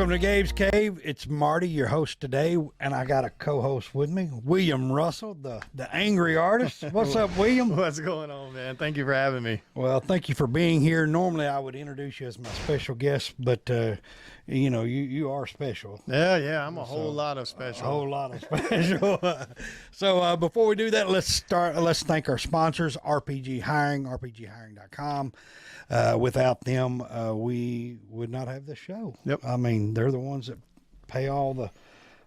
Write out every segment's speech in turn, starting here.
Welcome to Gabe's Cave. It's Marty, your host today, and I got a co-host with me, William Russell, the angry artist. What's up, William? What's going on, man? Thank you for having me. Well, thank you for being here. Normally, I would introduce you as my special guest, but you are special. Yeah, I'm a whole lot of special. A whole lot of special. So before we do that, let's thank our sponsors, RPG Hiring, rpghiring.com. Without them, we would not have this show. Yep. I mean, they're the ones that pay all the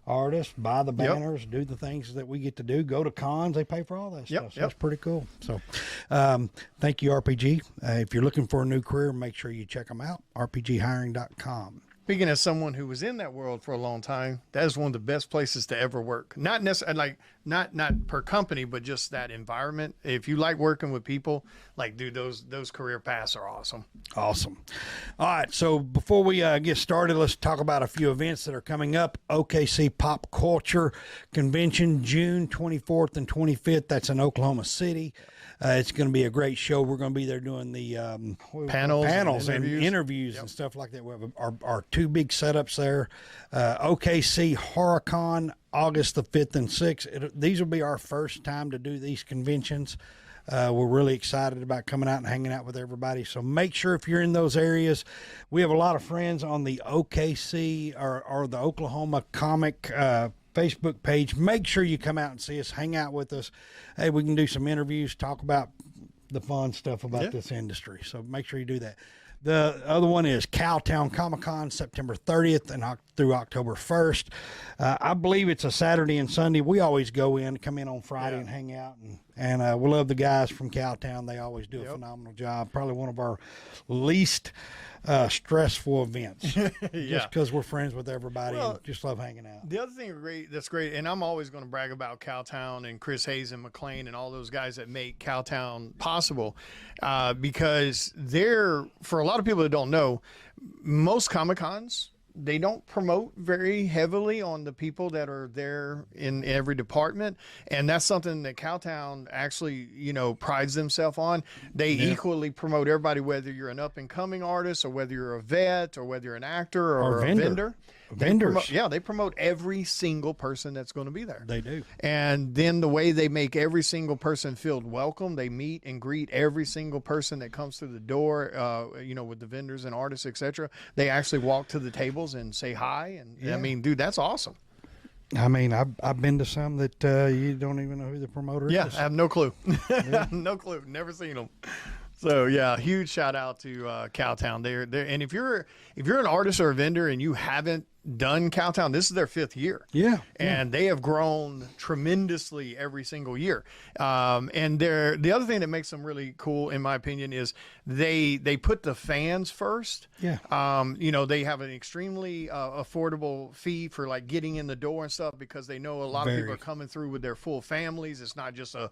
artists, buy the banners, do the things that we get to do, go to cons. They pay for all that stuff. So that's pretty cool. So thank you, RPG. If you're looking for a new career, make sure you check them out, rpghiring.com. Speaking as someone who was in that world for a long time, that is one of the best places to ever work. Not necessarily like not per company, but just that environment. If you like working with people, like, dude, those career paths are awesome. Awesome. All right. So before we get started, let's talk about a few events that are coming up. OKC Pop Culture Convention, June 24th and 25th. That's in Oklahoma City. It's going to be a great show. We're going to be there doing the panels and interviews and stuff like that. We have our two big setups there. OKC HorrorCon, August the 5th and 6th. These will be our first time to do these conventions. We're really excited about coming out and hanging out with everybody. So make sure if you're in those areas, we have a lot of friends on the OKC or the Oklahoma Comic Facebook page. Make sure you come out and see us, hang out with us. Hey, we can do some interviews, talk about the fun stuff about this industry. So make sure you do that. The other one is Cowtown Comic-Con, September 30th and through October 1st. I believe it's a Saturday and Sunday. We always come in on Friday and hang out. And we love the guys from Cowtown. They always do a phenomenal job. Probably one of our least stressful events. Just because we're friends with everybody and just love hanging out. The other thing that's great, and I'm always going to brag about Cowtown and Chris Hayes and McLean and all those guys that make Cowtown possible, because they're, for a lot of people that don't know, most Comic-Cons, they don't promote very heavily on the people that are there in every department. And that's something that Cowtown actually, prides themselves on. They equally promote everybody, whether you're an up and coming artist or whether you're a vet or whether you're an actor or a vendor. Vendors. They promote every single person that's going to be there. They do. And then the way they make every single person feel welcome, they meet and greet every single person that comes through the door, with the vendors and artists, etc. They actually walk to the tables and say hi. And I mean, dude, that's awesome. I mean, I've been to some that you don't even know who the promoter is. Yeah, I have no clue. No clue. Never seen them. So yeah, huge shout out to Cowtown. They're and if you're an artist or a vendor and you haven't done Cowtown, this is their 5th year. And they have grown tremendously every single year. And the other thing that makes them really cool, in my opinion, is they put the fans first. They have an extremely affordable fee for like getting in the door and stuff, because they know a lot of people are coming through with their full families. It's not just a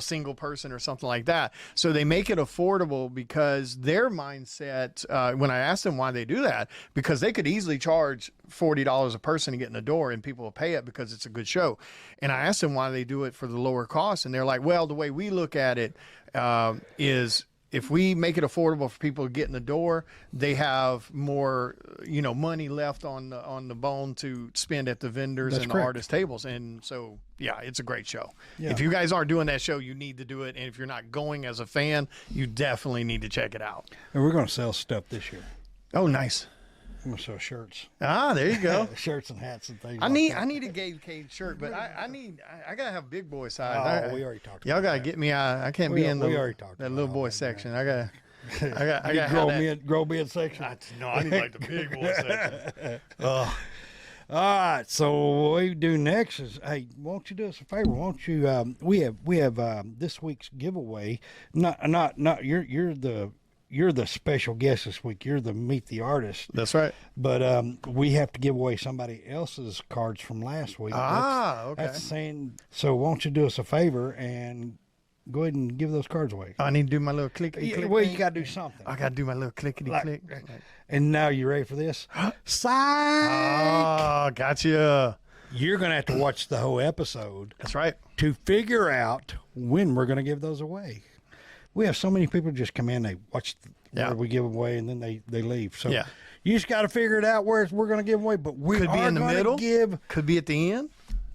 single person or something like that. So they make it affordable, because their mindset, when I asked them why they do that, because they could easily charge $40 a person to get in the door and people will pay it because it's a good show. And I asked them why they do it for the lower cost. And they're like, well, the way we look at it is if we make it affordable for people to get in the door, they have more, money left on the bone to spend at the vendors and the artist tables. And so, yeah, it's a great show. If you guys aren't doing that show, you need to do it. And if you're not going as a fan, you definitely need to check it out. And we're going to sell stuff this year. Oh, nice. I'm gonna sell shirts. Ah, there you go. Shirts and hats and things. I need a Gabe Cade shirt, but I gotta have big boy size. We already talked. Y'all gotta get me. I can't be in that little boy section. I gotta grow mid section. I need like the big boy section. All right. So what we do next is, hey, won't you do us a favor? Won't you? We have this week's giveaway. Not you're the special guest this week. You're the Meet the Artist. That's right. But we have to give away somebody else's cards from last week. Okay. That's saying, so won't you do us a favor and go ahead and give those cards away? I need to do my little clickety click. Well, you got to do something. I got to do my little clickety click. And now you ready for this? Psych! Oh, gotcha. You're going to have to watch the whole episode. That's right. To figure out when we're going to give those away. We have so many people just come in, they watch where we give away, and then they leave. So Yeah. you just got to figure it out where we're going to give away. But we Could be are in the gonna middle. give. Could be at the end.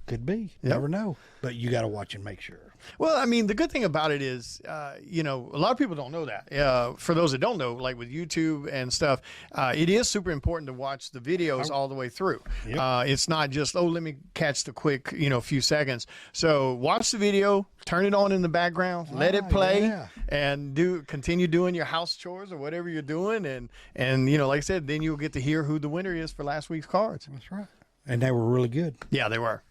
Could be. Never know. But you got to watch and make sure. Well, I mean, the good thing about it is, you know, a lot of people don't know that. For those that don't know, like with YouTube and stuff, it is super important to watch the videos all the way through. Yep. It's not just, oh, let me catch the quick, you know, few seconds. So watch the video, turn it on in the background, let it play, and continue doing your house chores or whatever you're doing. And you know, like I said, then you'll get to hear who the winner is for last week's cards. That's right. And they were really good. Yeah, they were.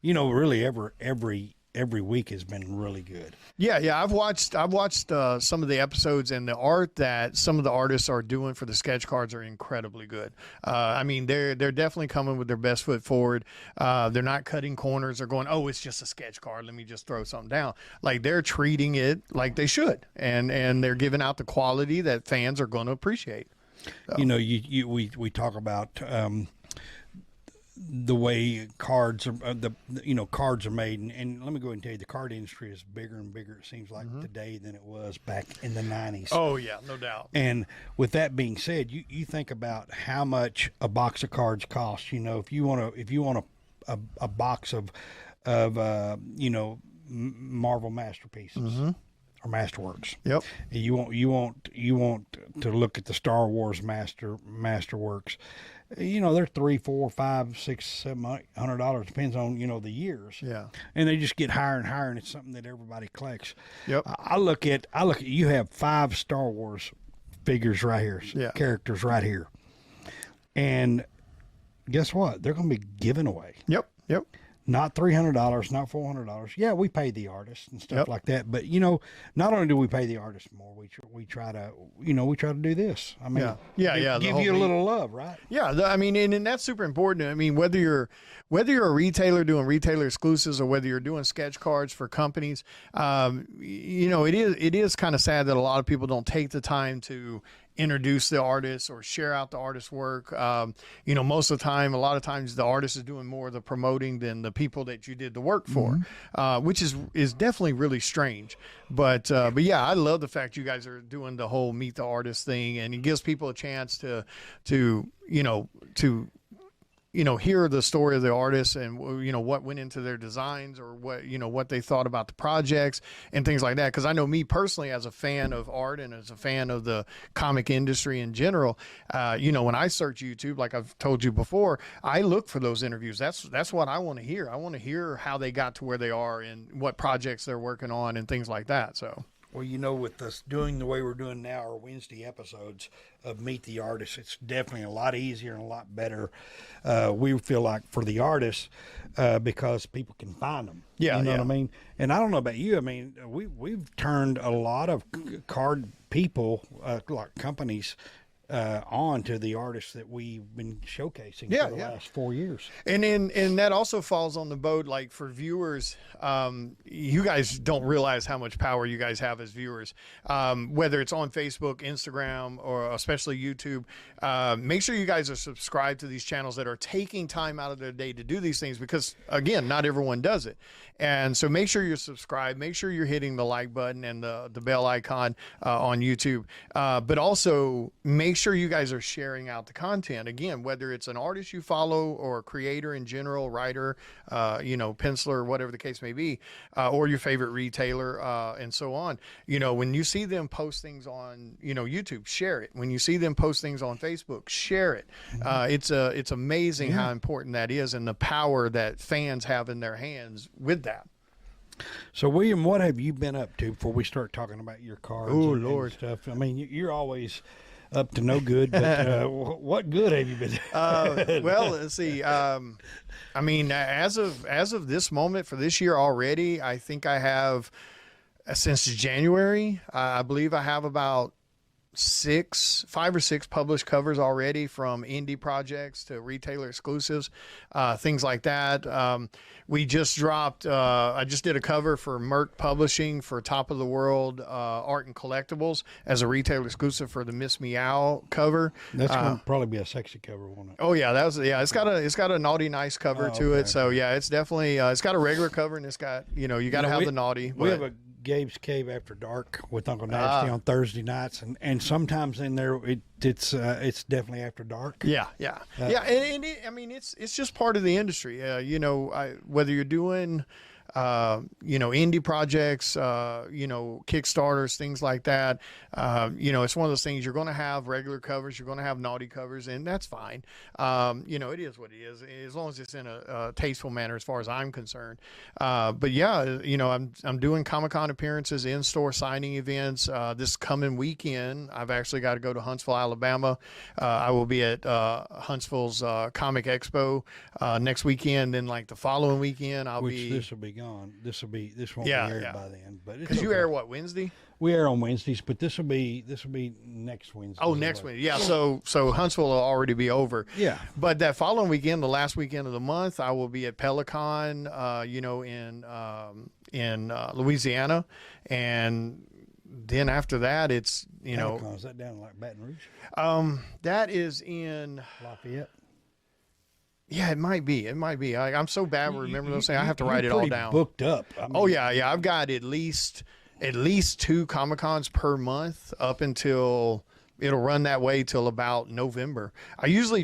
You know, really every week has been really good. Yeah. I've watched some of the episodes, and the art that some of the artists are doing for the sketch cards are incredibly good. I mean, they're definitely coming with their best foot forward. They're not cutting corners or going, oh, it's just a sketch card, let me just throw something down. Like, they're treating it like they should, and they're giving out the quality that fans are going to appreciate. So. You know, we talk about the way cards are cards are made, and let me go ahead and tell you, the card industry is bigger and bigger, it seems like, today than it was back in the 90s. Oh yeah, no doubt. And with that being said, you think about how much a box of cards costs. You know, if you want a box of Marvel masterpieces or Masterworks. Yep. You want to look at the Star Wars Masterworks. You know, they're $300, $400, $500, $600, $700. Depends on, you know, the years. Yeah. And they just get higher and higher, and it's something that everybody collects. Yep. I look at you have 5 Star Wars figures right here, characters right here, and guess what? They're going to be given away. Yep. Not $300, not $400. Yeah, we pay the artists and stuff like that. But you know, not only do we pay the artists more, we try to do this. I mean, give you a little love, right? Yeah, I mean, and that's super important. I mean, whether you're a retailer doing retailer exclusives or whether you're doing sketch cards for companies, you know, it is kind of sad that a lot of people don't take the time to introduce the artist or share out the artist's work. You know, most of the time, a lot of times the artist is doing more of the promoting than the people that you did the work for, which is definitely really strange. But yeah, I love the fact you guys are doing the whole meet the artist thing, and it gives people a chance to hear the story of the artist and, you know, what went into their designs or what they thought about the projects and things like that. Because I know me personally, as a fan of art and as a fan of the comic industry in general, you know, when I search YouTube, like I've told you before, I look for those interviews. That's what I want to hear. I want to hear how they got to where they are and what projects they're working on and things like that. So. Well, you know, with us doing the way we're doing now, our Wednesday episodes of Meet the Artist, it's definitely a lot easier and a lot better. We feel like for the artists, because people can find them. Yeah, you know what I mean. And I don't know about you. I mean, we've turned a lot of card people, like companies, on to the artists that we've been showcasing for the last 4 years. And that also falls on the boat, like for viewers, you guys don't realize how much power you guys have as viewers, whether it's on Facebook, Instagram, or especially YouTube. Make sure you guys are subscribed to these channels that are taking time out of their day to do these things, because again, not everyone does it. And so make sure you're subscribed, make sure you're hitting the like button and the bell icon on YouTube, but also make sure you guys are sharing out the content. Again, whether it's an artist you follow or a creator in general, writer, penciler, whatever the case may be, or your favorite retailer, and so on. You know, when you see them post things on, YouTube, share it. When you see them post things on Facebook, share it. It's amazing how important that is and the power that fans have in their hands with that. So, William, what have you been up to before we start talking about your cards and stuff? I mean, you're always up to no good, but what good have you been doing? Well, let's see. I mean, as of this moment for this year already, I think I have, since January, I believe I have about 5 or 6 published covers already, from indie projects to retailer exclusives, things like that. We just dropped, I just did a cover for Merck Publishing for Top of the World Art and Collectibles as a retailer exclusive for the Miss Meow cover. That's going to probably be a sexy cover, won't it? Oh yeah, it's got a naughty nice cover to it. So yeah, it's definitely it's got a regular cover, and it's got, you got to have the naughty. We have a Gabe's Cave After Dark with Uncle Nasty on Thursday nights, and sometimes in there it's definitely after dark. Yeah, and I mean it's just part of the industry. Whether you're doing indie projects, Kickstarters, things like that. It's one of those things. You're going to have regular covers, you're going to have naughty covers, and that's fine. It is what it is, as long as it's in a tasteful manner, as far as I'm concerned. But yeah, I'm doing Comic-Con appearances, in-store signing events. This coming weekend, I've actually got to go to Huntsville, Alabama. I will be at Huntsville's Comic Expo next weekend. Then, like the following weekend, This will be gone. This won't be aired by then. But because you air what, Wednesday? We air on Wednesdays, but this will be next Wednesday. Oh, next Wednesday. Yeah. So Huntsville will already be over. Yeah. But that following weekend, the last weekend of the month, I will be at Pelican, in Louisiana, and then after that, it's Pelican, is that down like Baton Rouge? That is in Lafayette. Yeah, it might be. I'm so bad with remembering those things. I have to write it all down. Booked up. Yeah. I've got at least 2 Comic-Cons per month up until it'll run that way till about November. I usually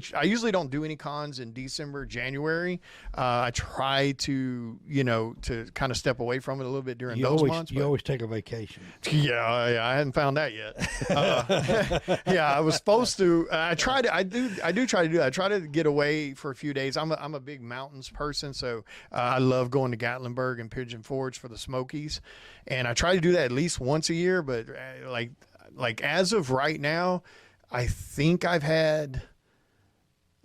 don't do any cons in December, January. I try to kind of step away from it a little bit during those months. You always take a vacation. Yeah, I hadn't found that yet. Yeah, I was supposed to. I try to. I do try to do that. I try to get away for a few days. I'm a big mountains person, so I love going to Gatlinburg and Pigeon Forge for the Smokies, and I try to do that at least once a year. But like as of right now, I think I've had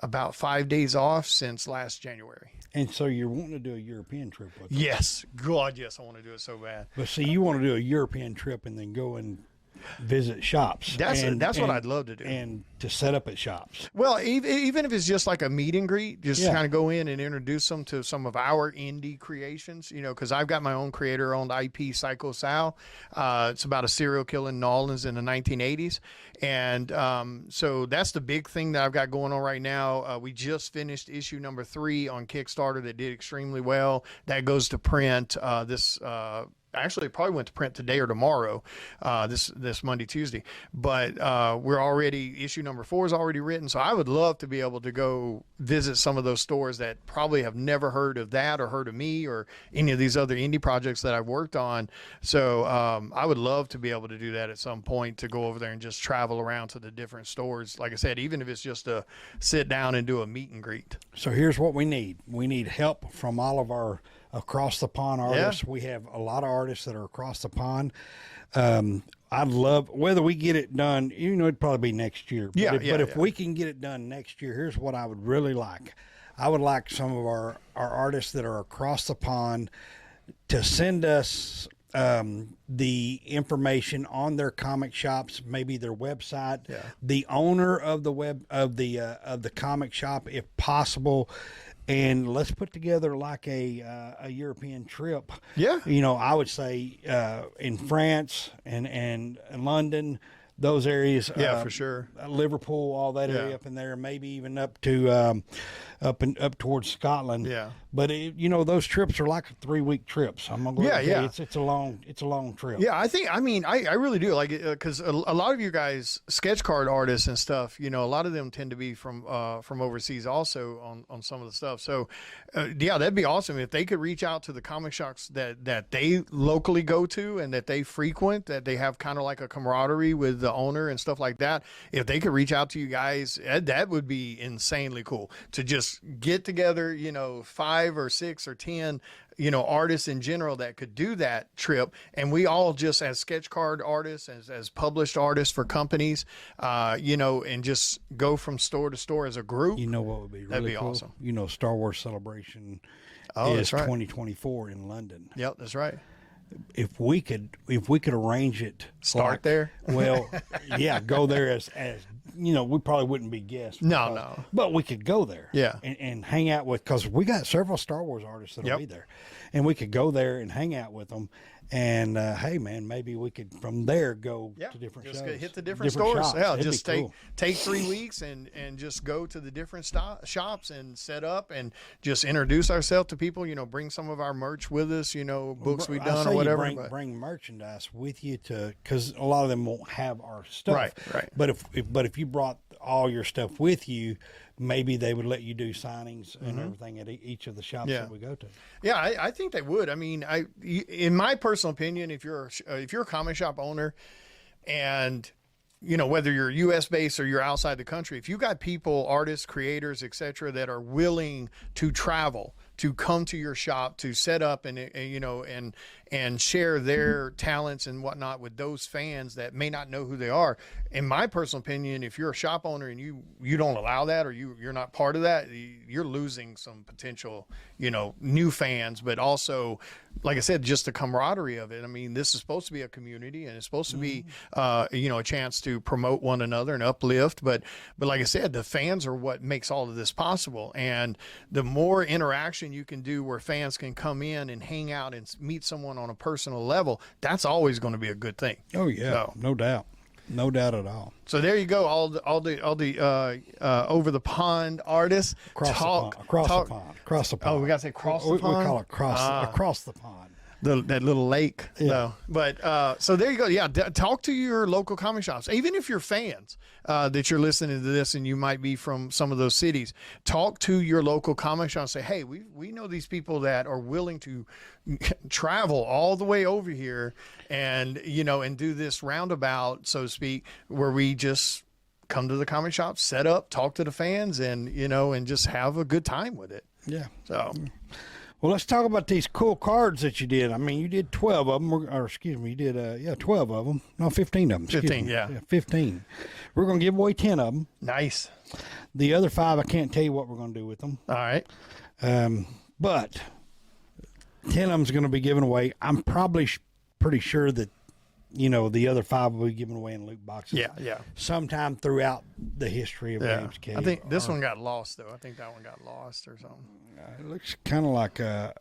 about 5 days off since last January. And so you're wanting to do a European trip with them. Yes. God, yes, I want to do it so bad. But see, you want to do a European trip and then go and visit shops. That's what I'd love to do. And to set up at shops. Well, even if it's just like a meet and greet, just kind of go in and introduce them to some of our indie creations, because I've got my own creator-owned IP, Psycho Sal. It's about a serial killer in New Orleans in the 1980s. And so that's the big thing that I've got going on right now. We just finished issue number 3 on Kickstarter that did extremely well. That goes to print actually, it probably went to print today or tomorrow, this Monday, Tuesday. But we're already, issue number 4 is already written. So I would love to be able to go visit some of those stores that probably have never heard of that or heard of me or any of these other indie projects that I've worked on. So I would love to be able to do that at some point, to go over there and just travel around to the different stores. Like I said, even if it's just to sit down and do a meet and greet. So here's what we need. We need help from all of our across the pond artists. We have a lot of artists that are across the pond. I'd love, whether we get it done, it'd probably be next year. But if we can get it done next year, here's what I would really like. I would like some of our artists that are across the pond to send us the information on their comic shops, maybe their website, the owner of the of the comic shop, if possible. And let's put together like a European trip. Yeah. I would say in France and London, those areas. For sure. Liverpool, all that area up in there, maybe even up to up towards Scotland. Yeah. But those trips are like 3-week trips. I'm gonna go. It's a long trip. Yeah, I really do like it, because a lot of you guys, sketch card artists and stuff, a lot of them tend to be from overseas also on some of the stuff. So that'd be awesome if they could reach out to the comic shops that they locally go to and that they frequent, that they have kind of like a camaraderie with the owner and stuff like that. If they could reach out to you guys, that would be insanely cool to just get together, 5 or 6 or 10, artists in general that could do that trip. And we all just, as sketch card artists, as published artists for companies, and just go from store to store as a group. What would be really That'd be cool? awesome. Star Wars Celebration is that's right. 2024 in London. Yep, that's right. If we could arrange it, start there. Well, go there as we probably wouldn't be guests. No. But we could go there. Yeah. And hang out with, because we got several Star Wars artists that'll be there, and we could go there and hang out with them And hey, man, maybe we could from there go to different just shows, hit the different stores. shops. Yeah, That'd just be cool. take 3 weeks and just go to the different shops and set up and just introduce ourselves to people. You know, bring some of our merch with us. You know, books we've done or whatever. Bring merchandise with you because a lot of them won't have our stuff. Right. But if you brought all your stuff with you, maybe they would let you do signings and everything at each of the shops that we go to. Yeah, I think they would. I mean, in my personal opinion, if you're a comic shop owner, and you know, whether you're U.S. based or you're outside the country, if you got people, artists, creators, etc., that are willing to travel to come to your shop to set up and you know and share their talents and whatnot with those fans that may not know who they are. In my personal opinion, if you're a shop owner and you don't allow that, or you're not part of that, you're losing some potential, you know, new fans, but also, like I said, just the camaraderie of it. I mean, this is supposed to be a community, and it's supposed to be, you know, a chance to promote one another and uplift. But like I said, the fans are what makes all of this possible. And the more interaction you can do where fans can come in and hang out and meet someone on a personal level, that's always going to be a good thing. Oh yeah, no doubt. No doubt at all. So there you go. All the over the pond artists Across the pond. Oh, we got to say across the pond. We call it across the pond. That little lake. Yeah. No. But so there you go. Yeah, talk to your local comic shops. Even if you're fans that you're listening to this and you might be from some of those cities, talk to your local comic shop and say, hey, we know these people that are willing to travel all the way over here and, you know, and do this roundabout, so to speak, where we just come to the comic shop, set up, talk to the fans, and, you know, and just have a good time with it. Yeah. So. Well, let's talk about these cool cards that you did. I mean, you did 12 of them, or excuse me, you did 12 of them. No, 15 of them. 15, yeah. 15. We're going to give away 10 of them. Nice. The other 5, I can't tell you what we're going to do with them. All right. But 10 of them's going to be given away. I'm probably pretty sure that, you know, the other 5 will be given away in loot boxes. Yeah. Sometime throughout the history of Gabe's Cave. I think this one got lost, though. I think that one got lost or something. It looks kind of like I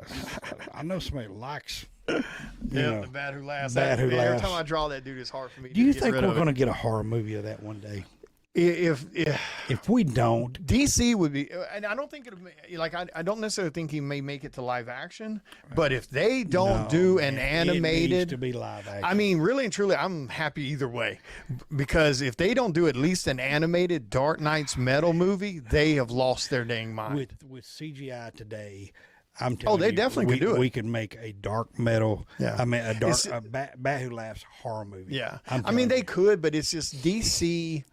know somebody likes. Yeah, the bad who laughs. Bad who Every laughs. time I draw that dude, it's hard for me. Do you think we're going to get a horror movie of that one day? If we don't, DC would be, and I don't think it like I don't necessarily think he may make it to live action, but if they don't do an animated, it needs to be live action. I mean, really and truly, I'm happy either way, because if they don't do at least an animated Dark Knight's Metal movie, they have lost their dang mind. With CGI today, I'm telling you, they definitely could do it. We could make a dark metal. Yeah. I mean, a Bat Who Laughs horror movie. Yeah, I mean they could, but it's just DC.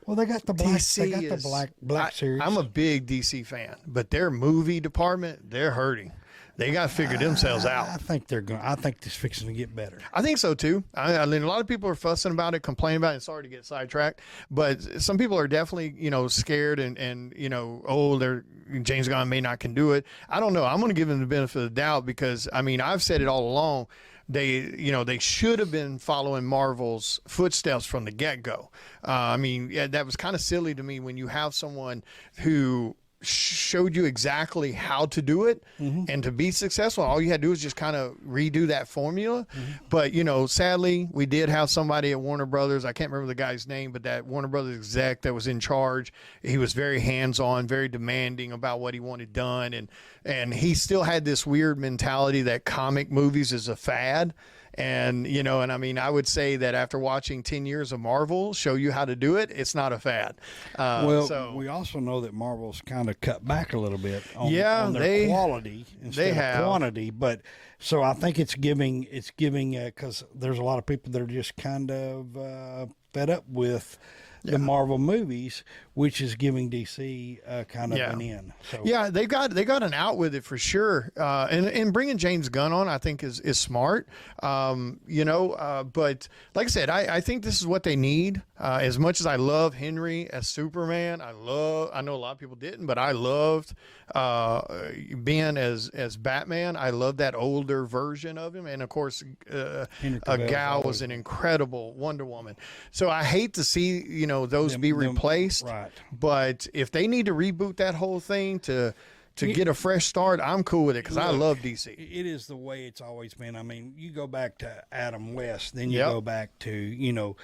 Well, they got the black. DC they got the black series. I'm a big DC fan, but their movie department, they're hurting. They got to figure themselves out. I think they're going. I think it's fixing to get better. I think so too. I mean, a lot of people are fussing about it, complaining about it. Sorry to get sidetracked, but some people are definitely, you know, scared and you know, James Gunn may not can do it. I don't know. I'm going to give them the benefit of the doubt, because I mean, I've said it all along. They should have been following Marvel's footsteps from the get-go. I mean, that was kind of silly to me when you have someone who showed you exactly how to do it and to be successful. All you had to do is just kind of redo that formula. But, you know, sadly, we did have somebody at Warner Brothers. I can't remember the guy's name, but that Warner Brothers exec that was in charge, he was very hands-on, very demanding about what he wanted done. And he still had this weird mentality that comic movies is a fad. And, you know, and I mean, I would say that after watching 10 years of Marvel show you how to do it, it's not a fad. We also know that Marvel's kind of cut back a little bit on their quality instead of quantity. But so I think it's giving because there's a lot of people that are just kind of fed up with the Marvel movies, which is giving DC kind of an in. So. Yeah, they got an out with it for sure. And bringing James Gunn on, I think is smart. But like I said, I think this is what they need. As much as I love Henry as Superman, I know a lot of people didn't, but I loved Ben as Batman. I love that older version of him, and of course, Gal was an incredible Wonder Woman. So I hate to see those be replaced. Right. But if they need to reboot that whole thing to to get a fresh start, I'm cool with it because I love DC. It is the way it's always been. I mean, you go back to Adam West, then you Yep. go back to,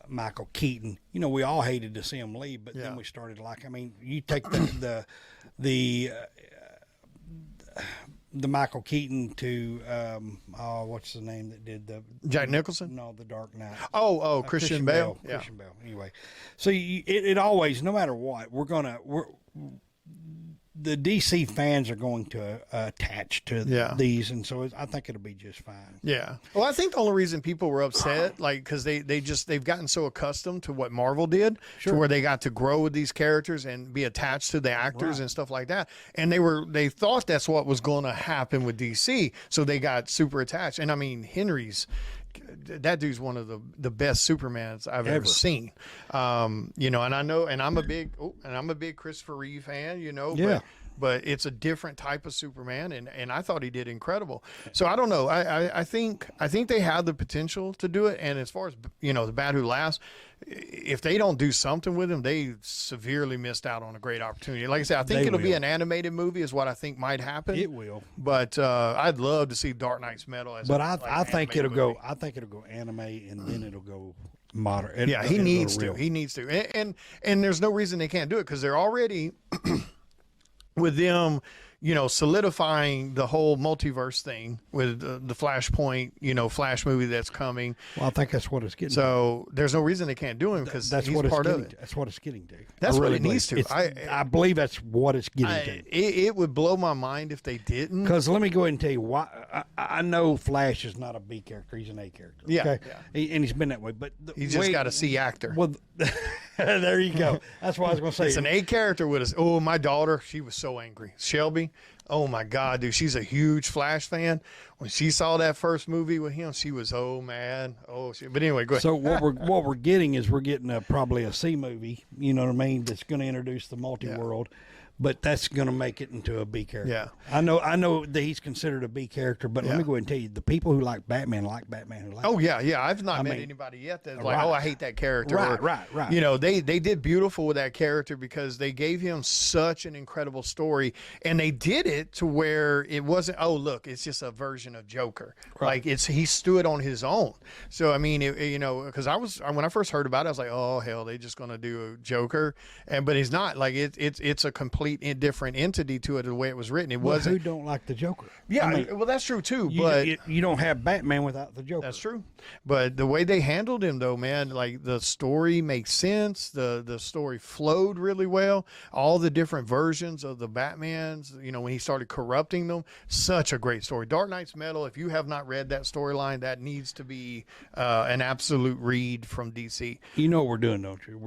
Michael Keaton. We all hated to see him leave, but then we started I mean, you take the Michael Keaton to what's the name that did the Jack Nicholson? No, The Dark Knight. Christian Bale. Yeah. Christian Bale. Anyway, so it always, no matter what, the DC fans are going to attach to these, and so I think it'll be just fine. Yeah. Well, I think the only reason people were upset, because they've gotten so accustomed to what Marvel did, to where they got to grow with these characters and be attached to the actors and stuff like that, and they thought that's what was going to happen with DC, so they got super attached. And I mean, that dude's one of the best Supermans I've ever seen. And I know, and I'm a big Christopher Reeve fan, but it's a different type of Superman, and I thought he did incredible. So I don't know. I think they have the potential to do it. And as far as the Bat Who Laughs, if they don't do something with him, they severely missed out on a great opportunity. Like I said, I think it'll be an animated movie is what I think might happen. It will. But I'd love to see Dark Knight's Metal as I think it'll go. I think it'll go anime, and then it'll go modern. He needs to. He needs to. And there's no reason they can't do it because they're already with them, solidifying the whole multiverse thing with the Flashpoint, Flash movie that's coming. Well, I think that's what it's getting. So there's no reason they can't do him because that's he's what it's part getting of it. That's what it's getting to. That's what it needs to. I believe that's what it's getting to. It would blow my mind if they didn't. Because let me go ahead and tell you why. I know Flash is not a B character; he's an A character. Yeah, and he's been that way. But he's just got a C actor. Well, there you go. That's what I was going to say. It's an A character with us. Oh, my daughter, she was so angry. Shelby. Oh my God, dude, she's a huge Flash fan. When she saw that first movie with him, she was mad. But anyway, go ahead. So what we're getting is probably a C movie. You know what I mean? That's going to introduce the multi-world. But that's going to make it into a B character. Yeah. I know that he's considered a B character, but let me go ahead and tell you, the people who like Batman who like Batman. I've not met anybody yet that's like, I hate that character. Right. They did beautiful with that character because they gave him such an incredible story, and they did it to where it wasn't, look, it's just a version of Joker. Right. Like he stood on his own. So, I mean, because when I first heard about it, I was like, oh, hell, they just going to do a Joker. But he's not. Like, it's a complete different entity to it the way it was written. It wasn't. Who don't like the Joker? Yeah, well, that's true too. But you don't have Batman without the Joker. That's true. But the way they handled him, though, man, like the story makes sense. The story flowed really well. All the different versions of the Batmans, when he started corrupting them, such a great story. Dark Knight's Metal. If you have not read that storyline, that needs to be an absolute read from DC. You know what we're doing, don't you?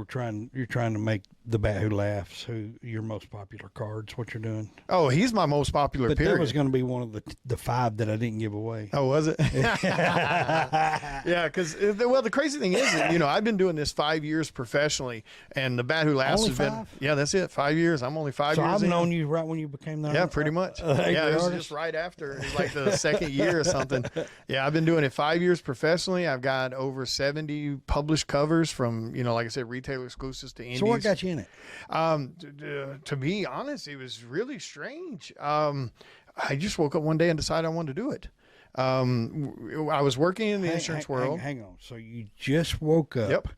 You're trying to make the Bat Who Laughs who your most popular cards. What you're doing? Oh, he's my most popular. But period. that was going to be one of the 5 that I didn't give away. Oh, was it? Yeah, because the crazy thing is, I've been doing this 5 years professionally, and the Bat Who Laughs has been. Yeah, that's it. 5 years. I'm only 5 years. So I've known you right when you became the. Yeah, pretty much. Yeah, it was just right after. It was like the second year or something. Yeah, I've been doing it 5 years professionally. I've got over 70 published covers from like I said, retailer exclusives to indies. So what got you in it? To be honest, it was really strange. I just woke up one day and decided I wanted to do it. I was working in the insurance world. Hang on. So you just woke up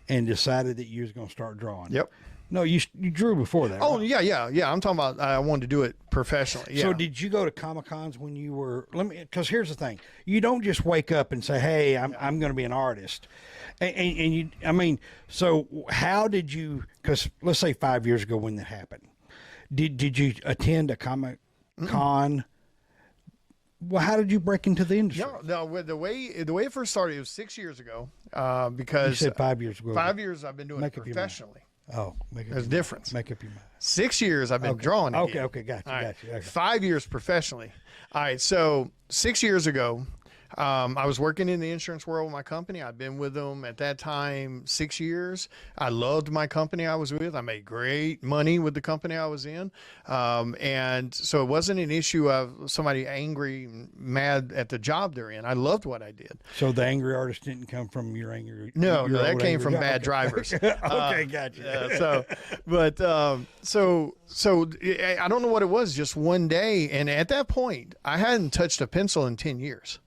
and decided that you was going to start drawing. Yep. No, you drew before that. Oh, right? yeah. I'm talking about I wanted to do it professionally. Yeah. So did you go to Comic-Cons when you were? Because here's the thing: you don't just wake up and say, "Hey, I'm going to be an artist," and you. I mean, so how did you? Because let's say 5 years ago when that happened, did you attend a Comic-Con? Well, how did you break into the industry? No. The way it first started, it was 6 years ago. Because you said 5 years ago. 5 years I've been doing it professionally. Oh, there's a difference. Make up your mind. 6 years I've been drawing. Okay, gotcha. Right. 5 years professionally. All right, so 6 years ago, I was working in the insurance world with my company. I'd been with them at that time 6 years. I loved my company I was with. I made great money with the company I was in. And so it wasn't an issue of somebody angry, mad at the job they're in. I loved what I did. So the angry artist didn't come from your angry. No, your that old came angry from guy. bad Okay. drivers. Okay, gotcha. So I don't know what it was. Just one day, and at that point, I hadn't touched a pencil in 10 years.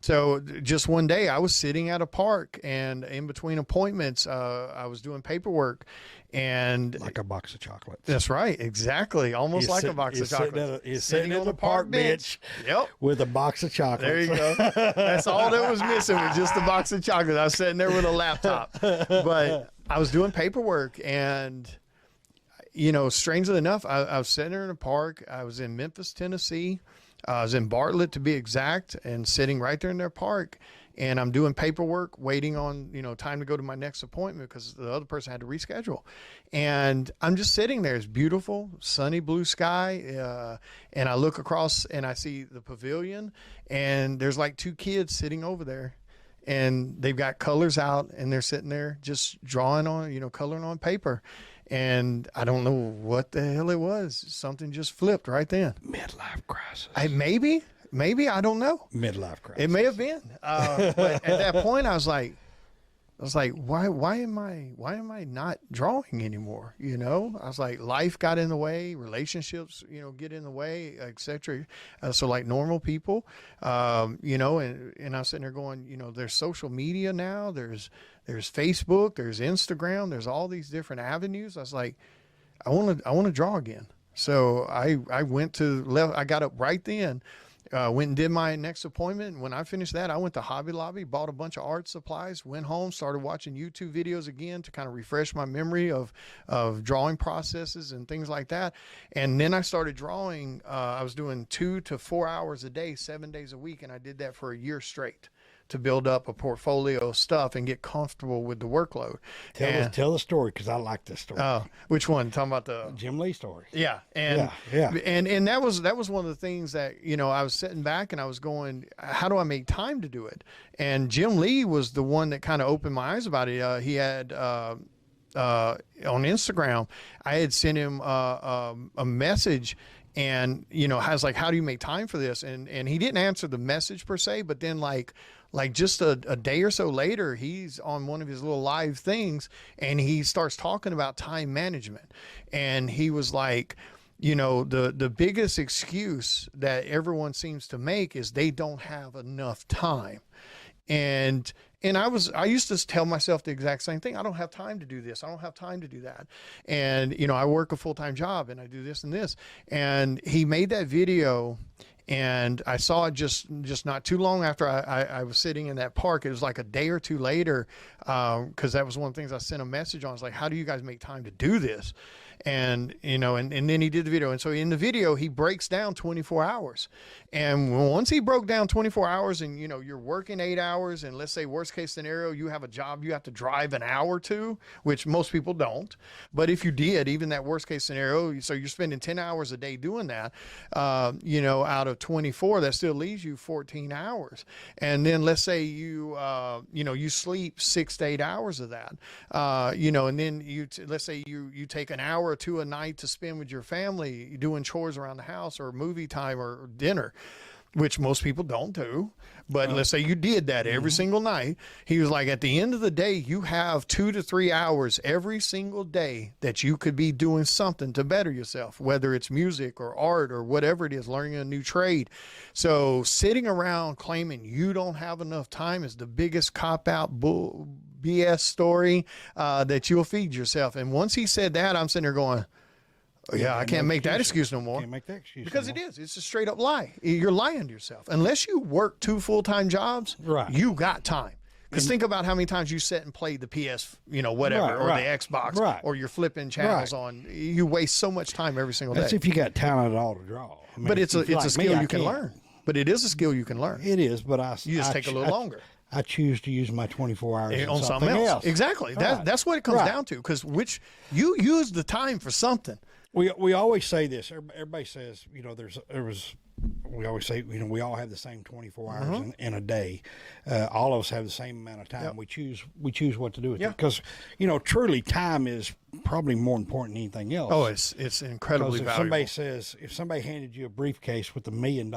So just one day, I was sitting at a park, and in between appointments, I was doing paperwork, and Like a box of chocolates. that's right, exactly, almost like a box of chocolates. He's sitting at the park bench Yep. with a box of chocolates. There you go. That's all that was missing was just a box of chocolates. I was sitting there with a laptop, but I was doing paperwork, and strangely enough, I was sitting there in a park. I was in Memphis, Tennessee. I was in Bartlett, to be exact, and sitting right there in their park. And I'm doing paperwork, waiting on, time to go to my next appointment because the other person had to reschedule. And I'm just sitting there. It's beautiful, sunny blue sky. And I look across and I see the pavilion, and there's like two kids sitting over there. And they've got colors out, and they're sitting there just drawing on, coloring on paper. And I don't know what the hell it was. Something just flipped right then. Midlife crisis. Maybe, I don't know. Midlife crisis. It may have been. But at that point, I was like, why am I not drawing anymore? I was like, life got in the way, relationships, get in the way, etc. So like normal people, and I was sitting there going, there's social media now, there's Facebook, there's Instagram, there's all these different avenues. I was like, I want to draw again. So I got up right then. Went and did my next appointment. When I finished that, I went to Hobby Lobby, bought a bunch of art supplies, went home, started watching YouTube videos again to kind of refresh my memory of drawing processes and things like that. And then I started drawing. I was doing 2 to 4 hours a day, 7 days a week, and I did that for a year straight to build up a portfolio of stuff and get comfortable with the workload. Tell the story, because I like this story. Which one? Talking about the Jim Lee story. Yeah. And that was one of the things that, I was sitting back and I was going, how do I make time to do it? And Jim Lee was the one that kind of opened my eyes about it. He had, on Instagram, I had sent him a message, and I was like, how do you make time for this? And he didn't answer the message per se, but then like just a day or so later, he's on one of his little live things, and he starts talking about time management. And he was like, the biggest excuse that everyone seems to make is they don't have enough time. And I used to tell myself the exact same thing. I don't have time to do this. I don't have time to do that. And, I work a full-time job, and I do this and this. And he made that video, and I saw it just not too long after I was sitting in that park. It was like a day or two later, because that was one of the things I sent a message on. I was like, how do you guys make time to do this? And, and then he did the video. And so in the video, he breaks down 24 hours. And once he broke down 24 hours and, you're working 8 hours, and let's say worst case scenario, you have a job you have to drive an hour to, which most people don't. But if you did, even that worst case scenario, so you're spending 10 hours a day doing that, out of 24, that still leaves you 14 hours. And then let's say you sleep 6 to 8 hours of that, and then let's say you take an hour or two a night to spend with your family doing chores around the house or movie time or dinner, which most people don't do. But let's say you did that every single night. He was like, at the end of the day, you have 2 to 3 hours every single day that you could be doing something to better yourself, whether it's music or art or whatever it is, learning a new trade. So sitting around claiming you don't have enough time is the biggest cop-out BS story that you'll feed yourself. And once he said that, I'm sitting there going, oh, yeah, I can't make that excuse no more. Can't make that excuse because no more. it is. It's a straight up lie. You're lying to yourself. Unless you work 2 full-time jobs, right, you got time. Because think about how many times you sat and played the PS, whatever, or the Xbox, or you're flipping channels on. You waste so much time every single day. That's if you got talent at all to draw. I mean, but it's a like skill me, you can learn. But it is a skill you can learn. It is, but you just take a little longer. I choose to use my 24 hours on something else. Exactly. Right. That's what it comes down to. Because you use the time for something. We always say this. Everybody says, we always say, we all have the same 24 hours in a day. All of us have the same amount of time. We choose what to do with it, because truly time is probably more important than anything else. Oh, it's incredibly valuable. If somebody handed you a briefcase with $1 million,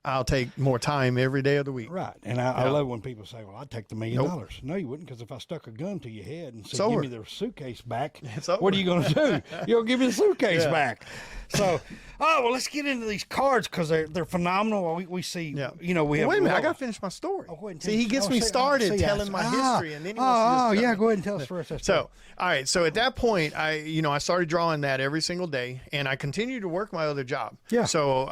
I'll take more time every day of the week. Right. And I love when people say, well, I'd take the $1 million. No, you wouldn't, because if I stuck a gun to your head and said, give me the suitcase back, what are you going to do? You'll give me the suitcase back. So, let's get into these cards, because they're phenomenal. We see, we have. Wait a minute, I got to finish my story. Oh, go ahead and see, he gets me started telling my history, and then he wants to just go ahead and tell us first. So, all right. So at that point, I started drawing that every single day, and I continued to work my other job. Yeah. So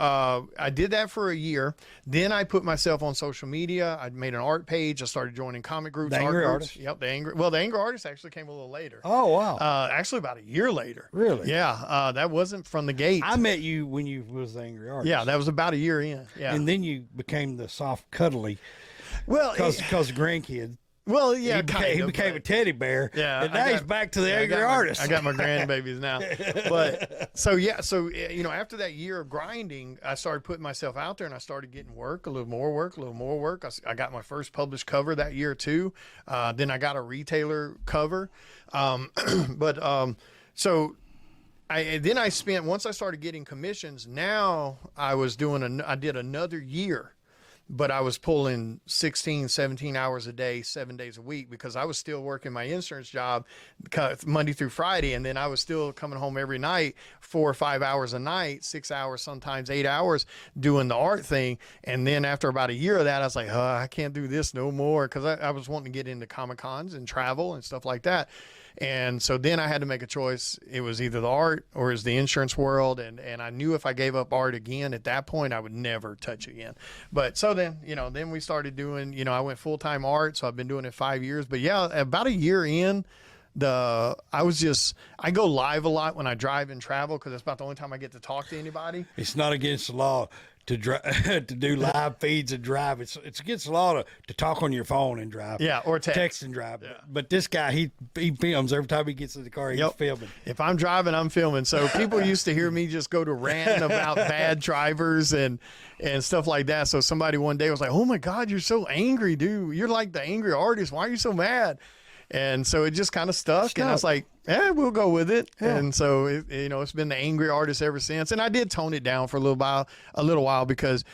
I did that for a year. Then I put myself on social media. I made an art page. I started joining comic groups. The Angry Artist. Yep, the Angry Artist actually came a little later. Oh, wow. Actually, about a year later. Really? Yeah. That wasn't from the gate. I met you when you was the Angry Artist. Yeah, that was about a year in. Yeah. And then you became the soft, cuddly. Well, because the grandkid. Well, yeah, he became a teddy bear. Yeah, and now he's back to the Angry Artist. I got my grandbabies now. But so after that year of grinding, I started putting myself out there, and I started getting work, a little more work. I got my first published cover that year too. Then I got a retailer cover. So I spent, once I started getting commissions, now I did another year. But I was pulling 16, 17 hours a day, 7 days a week, because I was still working my insurance job Monday through Friday. And then I was still coming home every night, 4 or 5 hours a night, 6 hours, sometimes 8 hours doing the art thing. And then after about a year of that, I was like, I can't do this no more, because I was wanting to get into Comic-Cons and travel and stuff like that. And so then I had to make a choice. It was either the art or it was the insurance world. And I knew if I gave up art again at that point, I would never touch again. But so then we started doing, I went full-time art. So I've been doing it 5 years. But yeah, about a year in, I go live a lot when I drive and travel, because that's about the only time I get to talk to anybody. It's not against the law to to do live feeds and drive. It's against the law to talk on your phone and drive. Yeah, or text and drive. Yeah. But this guy, he films every time he gets in the car. He's filming. If I'm driving, I'm filming. So people used to hear me just go to rant about bad drivers and stuff like that. So somebody one day was like, "Oh my God, you're so angry, dude. You're like the Angry Artist. Why are you so mad?" And so it just kind of stuck. And I was like, we'll go with it. Yeah. And so, it's been the Angry Artist ever since. And I did tone it down for a little while, because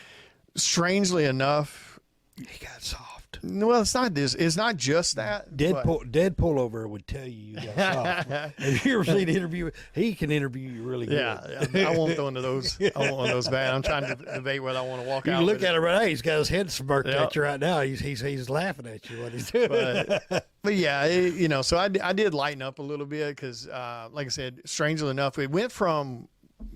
strangely enough, he got soft. Well, it's not this. It's not just that. Dead pullover would tell you got soft. Have you ever seen an interview? He can interview you really good. Yeah. I won't go into those. I won't want those bad. I'm trying to debate whether I want to walk out. You look at him right now. He's got his head smirked at you right now. He's laughing at you what he's doing. But yeah, so I did lighten up a little bit, because, like I said, strangely enough, it went from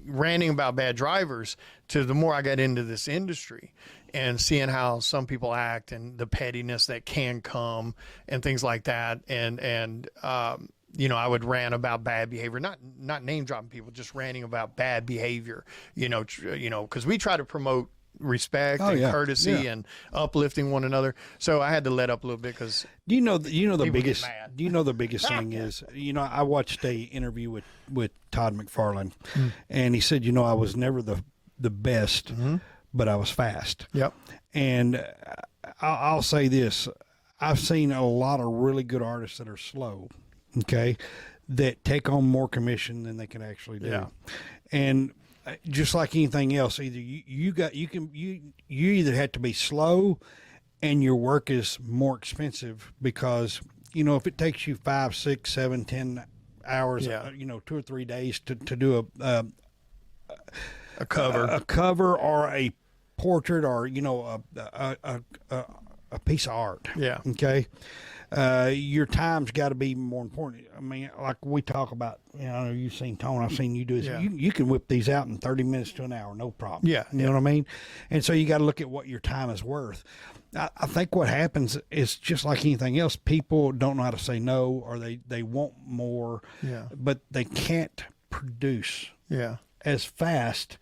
ranting about bad drivers to the more I got into this industry and seeing how some people act and the pettiness that can come and things like that. And I would rant about bad behavior, not name dropping people, just ranting about bad behavior, because we try to promote respect and courtesy and uplifting one another. So I had to let up a little bit, because the biggest thing is, I watched a interview with Todd McFarlane, and he said, I was never the best, but I was fast. Yep. And I'll say this, I've seen a lot of really good artists that are slow, okay, that take on more commission than they can actually do. Yeah. And just like anything else, either you either have to be slow, and your work is more expensive, because if it takes you 5, 6, 7, 10 hours, 2 or 3 days to do a cover or a portrait, or a piece of art. Yeah. Okay. Your time's got to be more important. I mean, like we talk about, you've seen Tone, I've seen you do this. Yeah. You can whip these out in 30 minutes to an hour, no problem. Yeah. You know what I mean? And so you got to look at what your time is worth. I think what happens is just like anything else, people don't know how to say no, or they want more, but they can't produce as fast.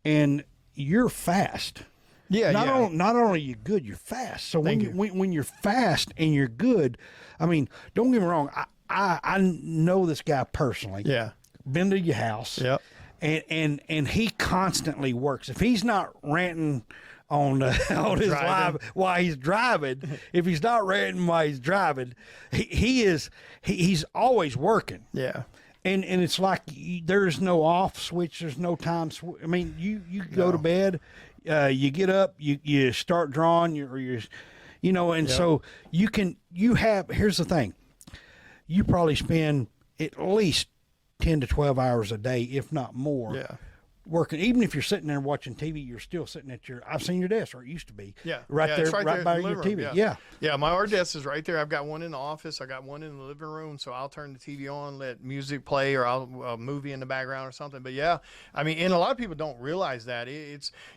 And you're fast. Yeah, not only are you good, you're fast. So when you're fast and you're good, I mean, don't get me wrong. I know this guy personally. Yeah. Been to your house. Yep. and he constantly works. If he's not ranting on on his live while he's driving, if he's not ranting while he's driving, he's always working. Yeah. And it's like there's no off switch. There's no time. I mean, you go to bed, you get up, you start drawing, so here's the thing. You probably spend at least 10 to 12 hours a day, if not more, working. Even if you're sitting there watching TV, you're still sitting at I've seen your desk, or it used to be. Right there by your TV. Yeah, my art desk is right there. I've got one in the office. I got one in the living room. So I'll turn the TV on, let music play, or I'll a movie in the background or something. But yeah, I mean, and a lot of people don't realize that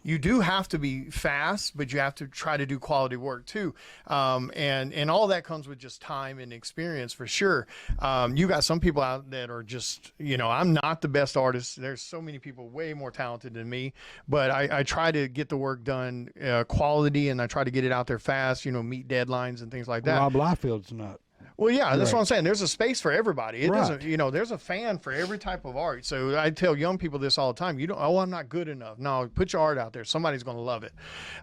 you do have to be fast, but you have to try to do quality work too. And all that comes with just time and experience for sure. You got some people out that are just, I'm not the best artist. There's so many people way more talented than me, but I try to get the work done quality, and I try to get it out there fast, meet deadlines and things like that. Rob Liefeld's not. Well, yeah, that's what I'm saying. There's a space for everybody. It doesn't, there's a fan for every type of art. So I tell young people this all the time. I'm not good enough. No, put your art out there. Somebody's going to love it.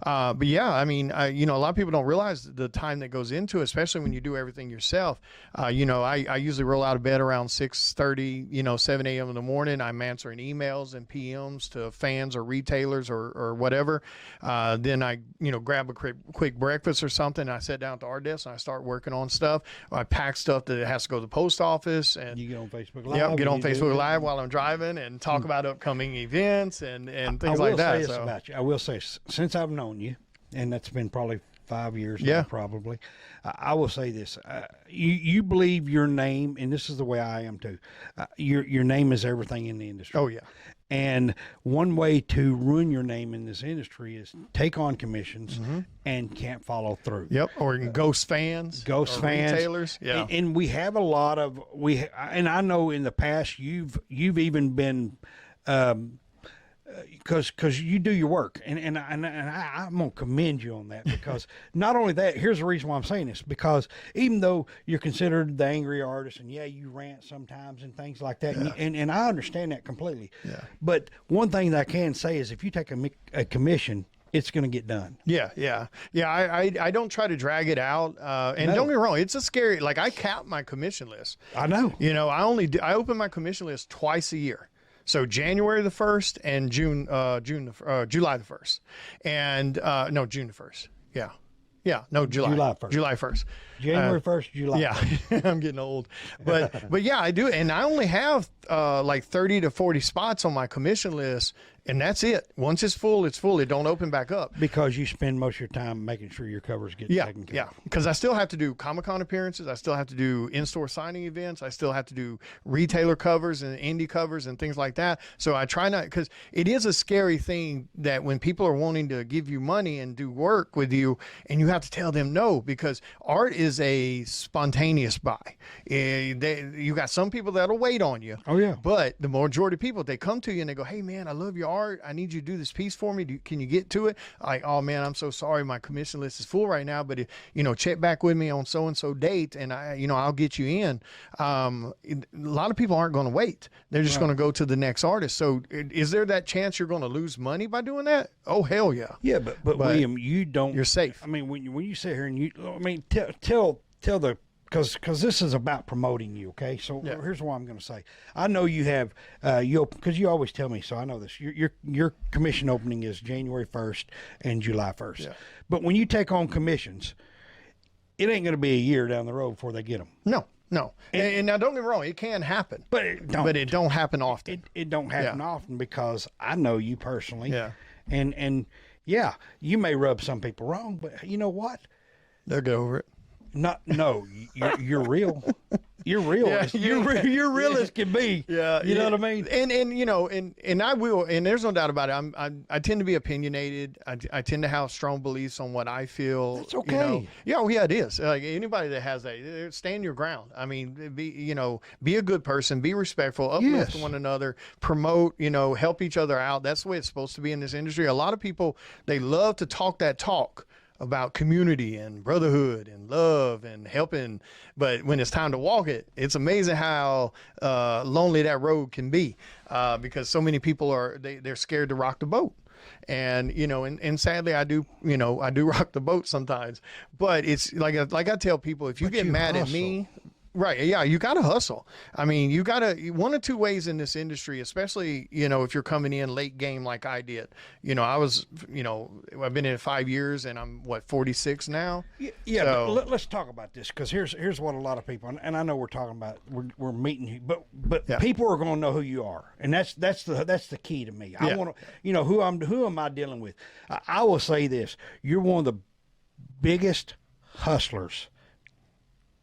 But yeah, I mean, a lot of people don't realize the time that goes into it, especially when you do everything yourself. I usually roll out of bed around 6:30, 7 a.m. in the morning. I'm answering emails and PMs to fans or retailers or whatever. Then I, grab a quick breakfast or something. I sit down at the art desk and I start working on stuff. I pack stuff that has to go to the post office, and you get on Facebook Live. Yeah, get on Facebook Live while I'm driving and talk about upcoming events and things like that. I will say this about you. I will say, since I've known you, and that's been probably 5 years now, probably, I will say this. You believe your name, and this is the way I am too. Your name is everything in the industry. Oh, yeah. And one way to ruin your name in this industry is take on commissions and can't follow through. Yep. Or ghost fans. Retailers. Yeah. And we have a lot of and I know in the past you've even been because you do your work, and I'm gonna commend you on that, because not only that, here's the reason why I'm saying this, because even though you're considered the angry artist, and you rant sometimes and things like that, and I understand that completely. Yeah. But one thing that I can say is if you take a commission, it's going to get done. Yeah. I don't try to drag it out. And don't get me wrong, it's a scary. Like, I cap my commission list. I know. I open my commission list twice a year. So January the 1st and July the 1st, and no, June the 1st. July 1st. July 1st. January 1st, July. Yeah, I'm getting old, but yeah, I do, and I only have like 30 to 40 spots on my commission list, and that's it. Once it's full, it's full. It don't open back up, because you spend most of your time making sure your covers get taken care of. Because I still have to do Comic-Con appearances. I still have to do in-store signing events. I still have to do retailer covers and indie covers and things like that. So I try not, because it is a scary thing that when people are wanting to give you money and do work with you, and you have to tell them no, because art is a spontaneous buy. You got some people that'll wait on you. Oh, yeah. But the majority of people, they come to you and they go, "Hey, man, I love your art. I need you to do this piece for me. Can you get to it?" Like, "Oh, man, I'm so sorry. My commission list is full right now, but check back with me on so-and-so date, and I'll get you in." A lot of people aren't going to wait. They're just going to go to the next artist. So is there that chance you're going to lose money by doing that? Oh, hell yeah. Yeah, but William, you're safe. I mean, when you sit here and tell the, because this is about promoting you, okay? So here's what I'm going to say. I know you have because you always tell me, so I know this. Your commission opening is January 1st and July 1st. Yeah. But when you take on commissions, it ain't going to be a year down the road before they get them. No. And now, don't get me wrong, it can happen, but it don't happen often. It don't happen often, because I know you personally. Yeah. And you may rub some people wrong, but you know what? They'll get over it. You're real. You're real. Yeah, you're real as can be. Yeah, you know what I mean. And I will. And there's no doubt about it. I tend to be opinionated. I tend to have strong beliefs on what I feel. It's okay. Yeah, it is. Like, anybody that has that, stand your ground. I mean, be a good person. Be respectful. Uplift one another. Promote. Help each other out. That's the way it's supposed to be in this industry. A lot of people, they love to talk that talk. about community and brotherhood and love and helping. But when it's time to walk it, it's amazing how lonely that road can be, because so many people they're scared to rock the boat. And, and sadly I do rock the boat sometimes, but it's like I tell people, if you get mad at me, right. Yeah. You got to hustle. I mean, you got to, one or two ways in this industry, especially, if you're coming in late game, like I did, I've been in it 5 years and I'm 46 now. Yeah. So, but let's talk about this. Cause here's what a lot of people, and I know we're talking about, we're meeting you, but yeah. People are going to know who you are. And that's the key to me. I want to, who am I dealing with? I will say this, you're one of the biggest hustlers.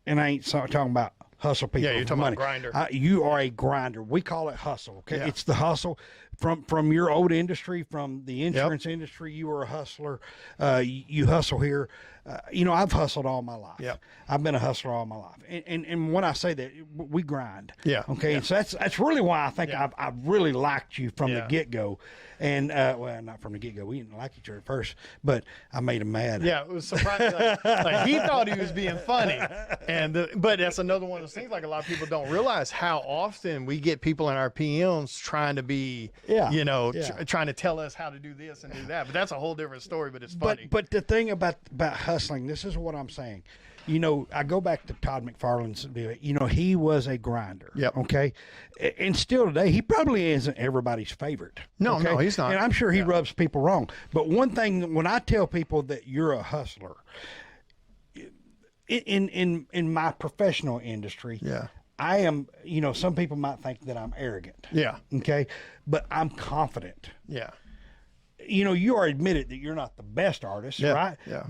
And I ain't talking about hustle people. Yeah, you're talking about grinder. You are a grinder. We call it hustle. Okay, yeah. It's the hustle from your old industry, from the insurance industry. You were a hustler. You hustle here. I've hustled all my life. Yeah, I've been a hustler all my life. And when I say that, we grind. Yeah. Okay. Yeah. And so that's really why I think I've really liked you from the get go. And well, not from the get go. We didn't like each other at first, but I made him mad. Yeah, it was surprising. Like he thought he was being funny, but that's another one of those things. Like a lot of people don't realize how often we get people in our PMs trying to be, trying to tell us how to do this and do that. But that's a whole different story. But it's funny. But the thing about hustling, this is what I'm saying. I go back to Todd McFarland's deal. He was a grinder. Yep. Okay. And still today, he probably isn't everybody's favorite. No, okay? No, he's not. And I'm sure he rubs people wrong. But one thing, when I tell people that you're a hustler, in my professional industry, I am, some people might think that I'm arrogant. Yeah. Okay. But I'm confident. Yeah. You are admitted that you're not the best artist, right? Yeah.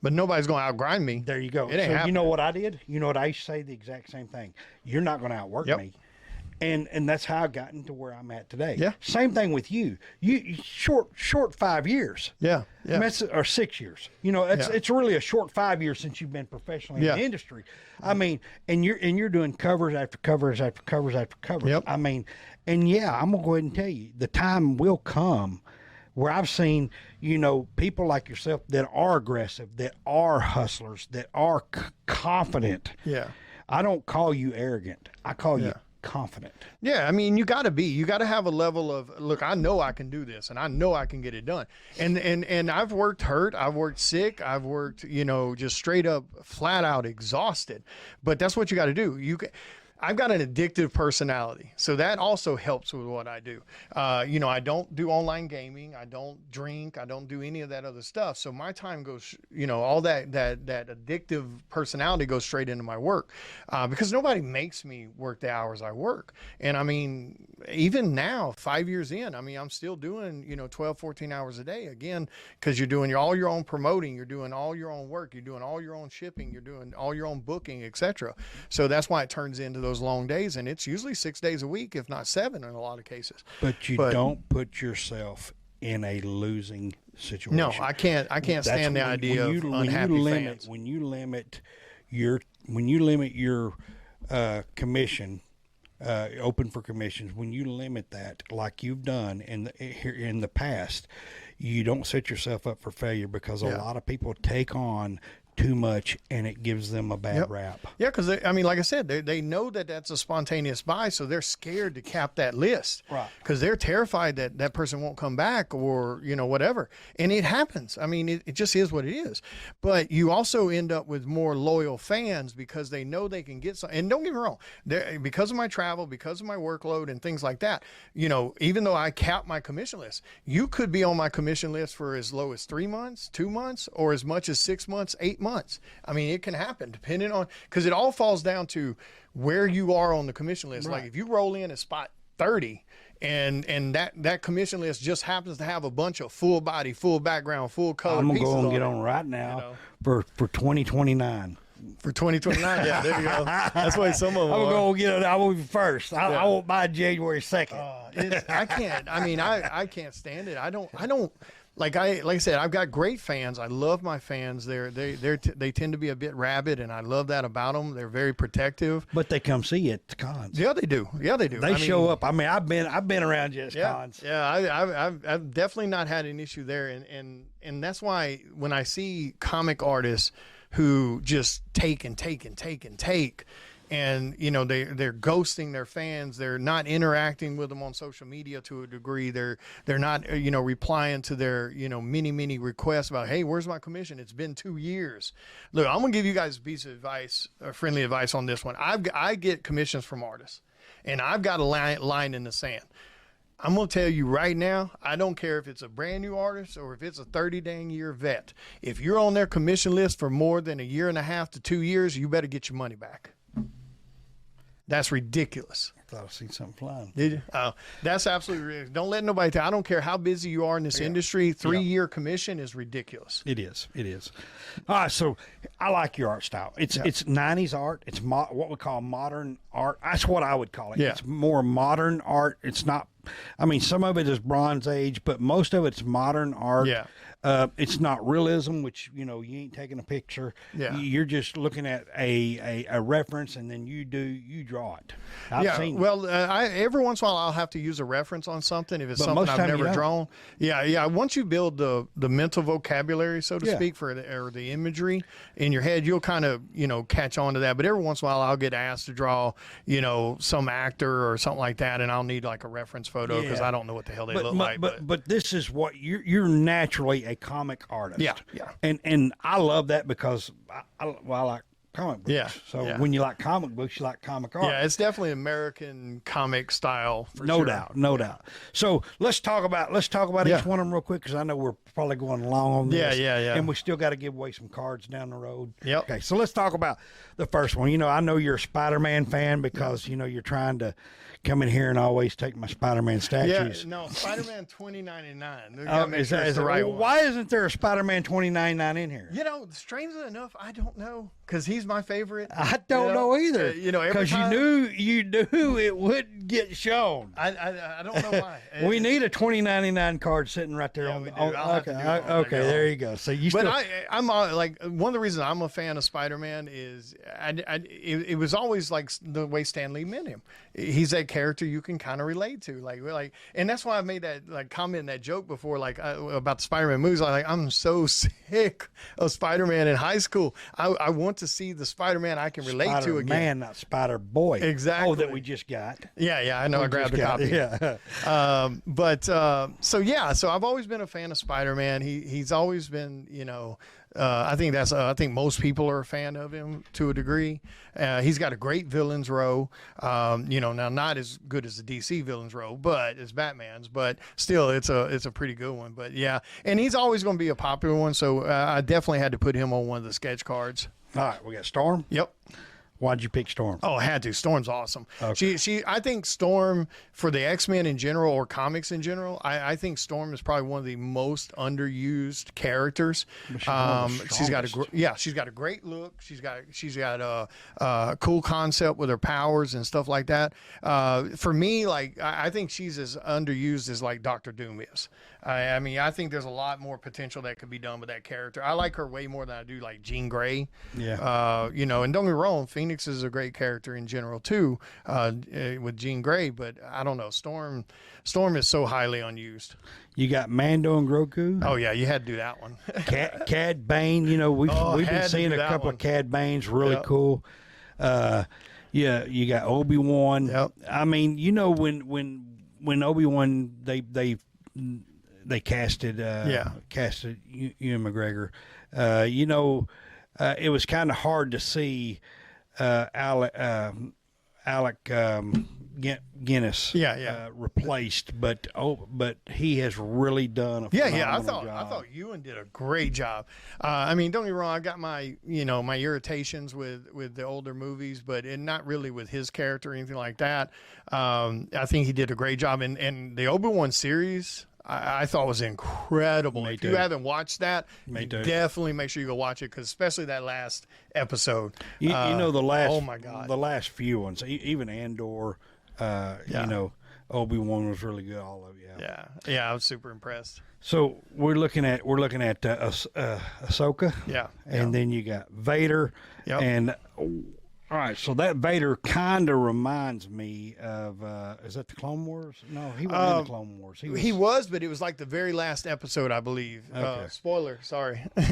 But nobody's going to outgrind me. There you go. It ain't happening. You know what I did? You know what I used to say? The exact same thing. You're not going to outwork me. And that's how I've gotten to where I'm at today. Yeah. Same thing with you. You short 5 years. Yeah. Yeah. I mean, or 6 years. It's really a short 5 years since you've been professionally in the industry. I mean, and you're doing covers after covers after covers after covers. Yep. I mean, and I'm gonna go ahead and tell you, the time will come where I've seen, people like yourself that are aggressive, that are hustlers, that are confident. Yeah. I don't call you arrogant. I call you confident. Yeah. I mean, you got to have a level of, look, I know I can do this and I know I can get it done. And I've worked hurt. I've worked sick. I've worked, just straight up flat out exhausted, but that's what you got to do. I've got an addictive personality, so that also helps with what I do. I don't do online gaming. I don't drink. I don't do any of that other stuff. So my time goes, all that addictive personality goes straight into my work, because nobody makes me work the hours I work. And I mean, even now, 5 years in, I mean, I'm still doing, 12, 14 hours a day again, because you're doing all your own promoting, you're doing all your own work, you're doing all your own shipping, you're doing all your own booking, etc. So that's why it turns into those long days, and it's usually 6 days a week, if not 7 in a lot of cases. But you don't put yourself in a losing situation. No, I can't stand the idea of unhappy fans. When you limit your commission, open for commissions, when you limit that like you've done in the past, you don't set yourself up for failure, because a lot of people take on too much and it gives them a bad rap. Yeah, because like I said, they know that that's a spontaneous buy, so they're scared to cap that list, right? Because they're terrified that that person won't come back, or whatever. And it happens. I mean, it just is what it is. But you also end up with more loyal fans because they know they can get some. And don't get me wrong, because of my travel, because of my workload and things like that, even though I cap my commission list, you could be on my commission list for as low as 3 months, 2 months, or as much as 6 months, 8 months. I mean, it can happen depending on, because it all falls down to where you are on the commission list. Right. Like if you roll in at spot 30 and that commission list just happens to have a bunch of full body, full background, full color pieces, I'm going to go and get on right now for 2029. For 2029, yeah, there you go. That's why some of them I'm going to get it. I will be first. I won't buy January 2nd. I can't. I mean, I can't stand it. I don't like I said, I've got great fans. I love my fans. They tend to be a bit rabid, and I love that about them. They're very protective. But they come see you at the cons. Yeah, they do. Yeah, they do. They show up. I mean, I've been around you at cons. Yeah, I've definitely not had an issue there, and that's why when I see comic artists who just take and take and take and take, and they're ghosting their fans, they're not interacting with them on social media to a degree, they're not replying to their many requests about, hey, where's my commission? It's been 2 years. Look, I'm gonna give you guys a piece of advice, friendly advice on this one. I get commissions from artists, and I've got a line in the sand. I'm going to tell you right now, I don't care if it's a brand new artist or if it's a 30-dang-year vet. If you're on their commission list for more than 1.5 to 2 years, you better get your money back. That's ridiculous. I thought I seen something flying. Did you? That's absolutely ridiculous. Don't let nobody tell. I don't care how busy you are in this industry. 3-year commission is ridiculous. It is. It is. All right. So I like your art style. It's 90s art. It's what we call modern art. That's what I would call it. Yeah. It's more modern art. It's not. I mean, some of it is Bronze Age, but most of it's modern art. Yeah. It's not realism, which you ain't taking a picture. Yeah. You're just looking at a reference, and then you draw it. I've seen it. Well, every once in a while I'll have to use a reference on something if it's But something most I've time you never don't. drawn. Yeah. Once you build the mental vocabulary, so to speak, or the imagery in your head, you'll kind of catch on to that. But every once in a while I'll get asked to draw some actor or something like that, and I'll need like a reference photo because I don't know what the hell they look like. But this is what you're naturally a comic artist. Yeah. And I love that because I like comic books. Yeah. So Yeah. when you like comic books, you like comic art. Yeah, it's definitely American comic style. For No sure. doubt, no doubt. So let's talk about each one of them real quick because I know we're probably going long on this. Yeah. And we still got to give away some cards down the road. Yep. Okay, so let's talk about the first one. I know you're a Spider-Man fan because you're trying to come in here and always take my Spider-Man statues. Yeah, no, Spider-Man 2099. Why isn't there a Spider-Man 2099 in here? Strangely enough, I don't know because he's my favorite. I don't know either. Every Because time- you knew it wouldn't get shown. I don't know why. We need a 2099 card sitting right there on we the. do. I'll have to do one when I Okay, go there home. you go. So you But still. I'm like one of the reasons I'm a fan of Spider-Man is it was always like the way Stan Lee meant him. He's that character you can kind of relate to, like, and that's why I made that comment, that joke before, about the Spider-Man movies. I'm so sick of Spider-Man in high school. I want to see the Spider-Man I can relate to again. Man, not Spider Boy. Exactly. Oh, that we just got. Yeah, I know. I grabbed a copy. Yeah. So I've always been a fan of Spider-Man. He's always been, I think most people are a fan of him to a degree. He's got a great villains row. Now not as good as the DC villains row, but as Batman's, but still it's a pretty good one. But yeah, and he's always going to be a popular one. So I definitely had to put him on one of the sketch cards. All right, we got Storm. Yep. Why'd you pick Storm? Oh, I had to. Storm's awesome. Okay. I think Storm, for the X-Men in general or comics in general, I think Storm is probably one of the most underused characters. She's got she's got a great look. She's got a cool concept with her powers and stuff like that. For me, I think she's as underused as like Doctor Doom is. I think there's a lot more potential that could be done with that character. I like her way more than I do like Jean Grey. Yeah. And don't get me wrong, Phoenix is a great character in general too, with Jean Grey, but I don't know. Storm is so highly unused. You got Mando and Grogu. Oh yeah, you had to do that one. Cad Bane. We've been seeing a couple of Cad Banes. Really cool. Yeah, you got Obi-Wan. Yep. I mean, when Obi-Wan they casted Ewan McGregor. It was kind of hard to see Alec Guinness replaced, but he has really done a phenomenal job. I thought Ewan did a great job. Don't get me wrong, I got my my irritations with the older movies, but not really with his character or anything like that. I think he did a great job, and the Obi-Wan series I thought was incredible. If you haven't watched that, definitely make sure you go watch it, because especially that last episode. The last oh my God, the last few ones, even Andor. Obi-Wan was really good. All of it, Yeah, yeah, I was super impressed. So we're looking at Ahsoka. Yeah, And then you got Vader. Yep. And all right, so that Vader kind of reminds me of is that the Clone Wars? No, he wasn't in the Clone Wars. He was, but it was like the very last episode, I believe. Okay. Spoiler, sorry. I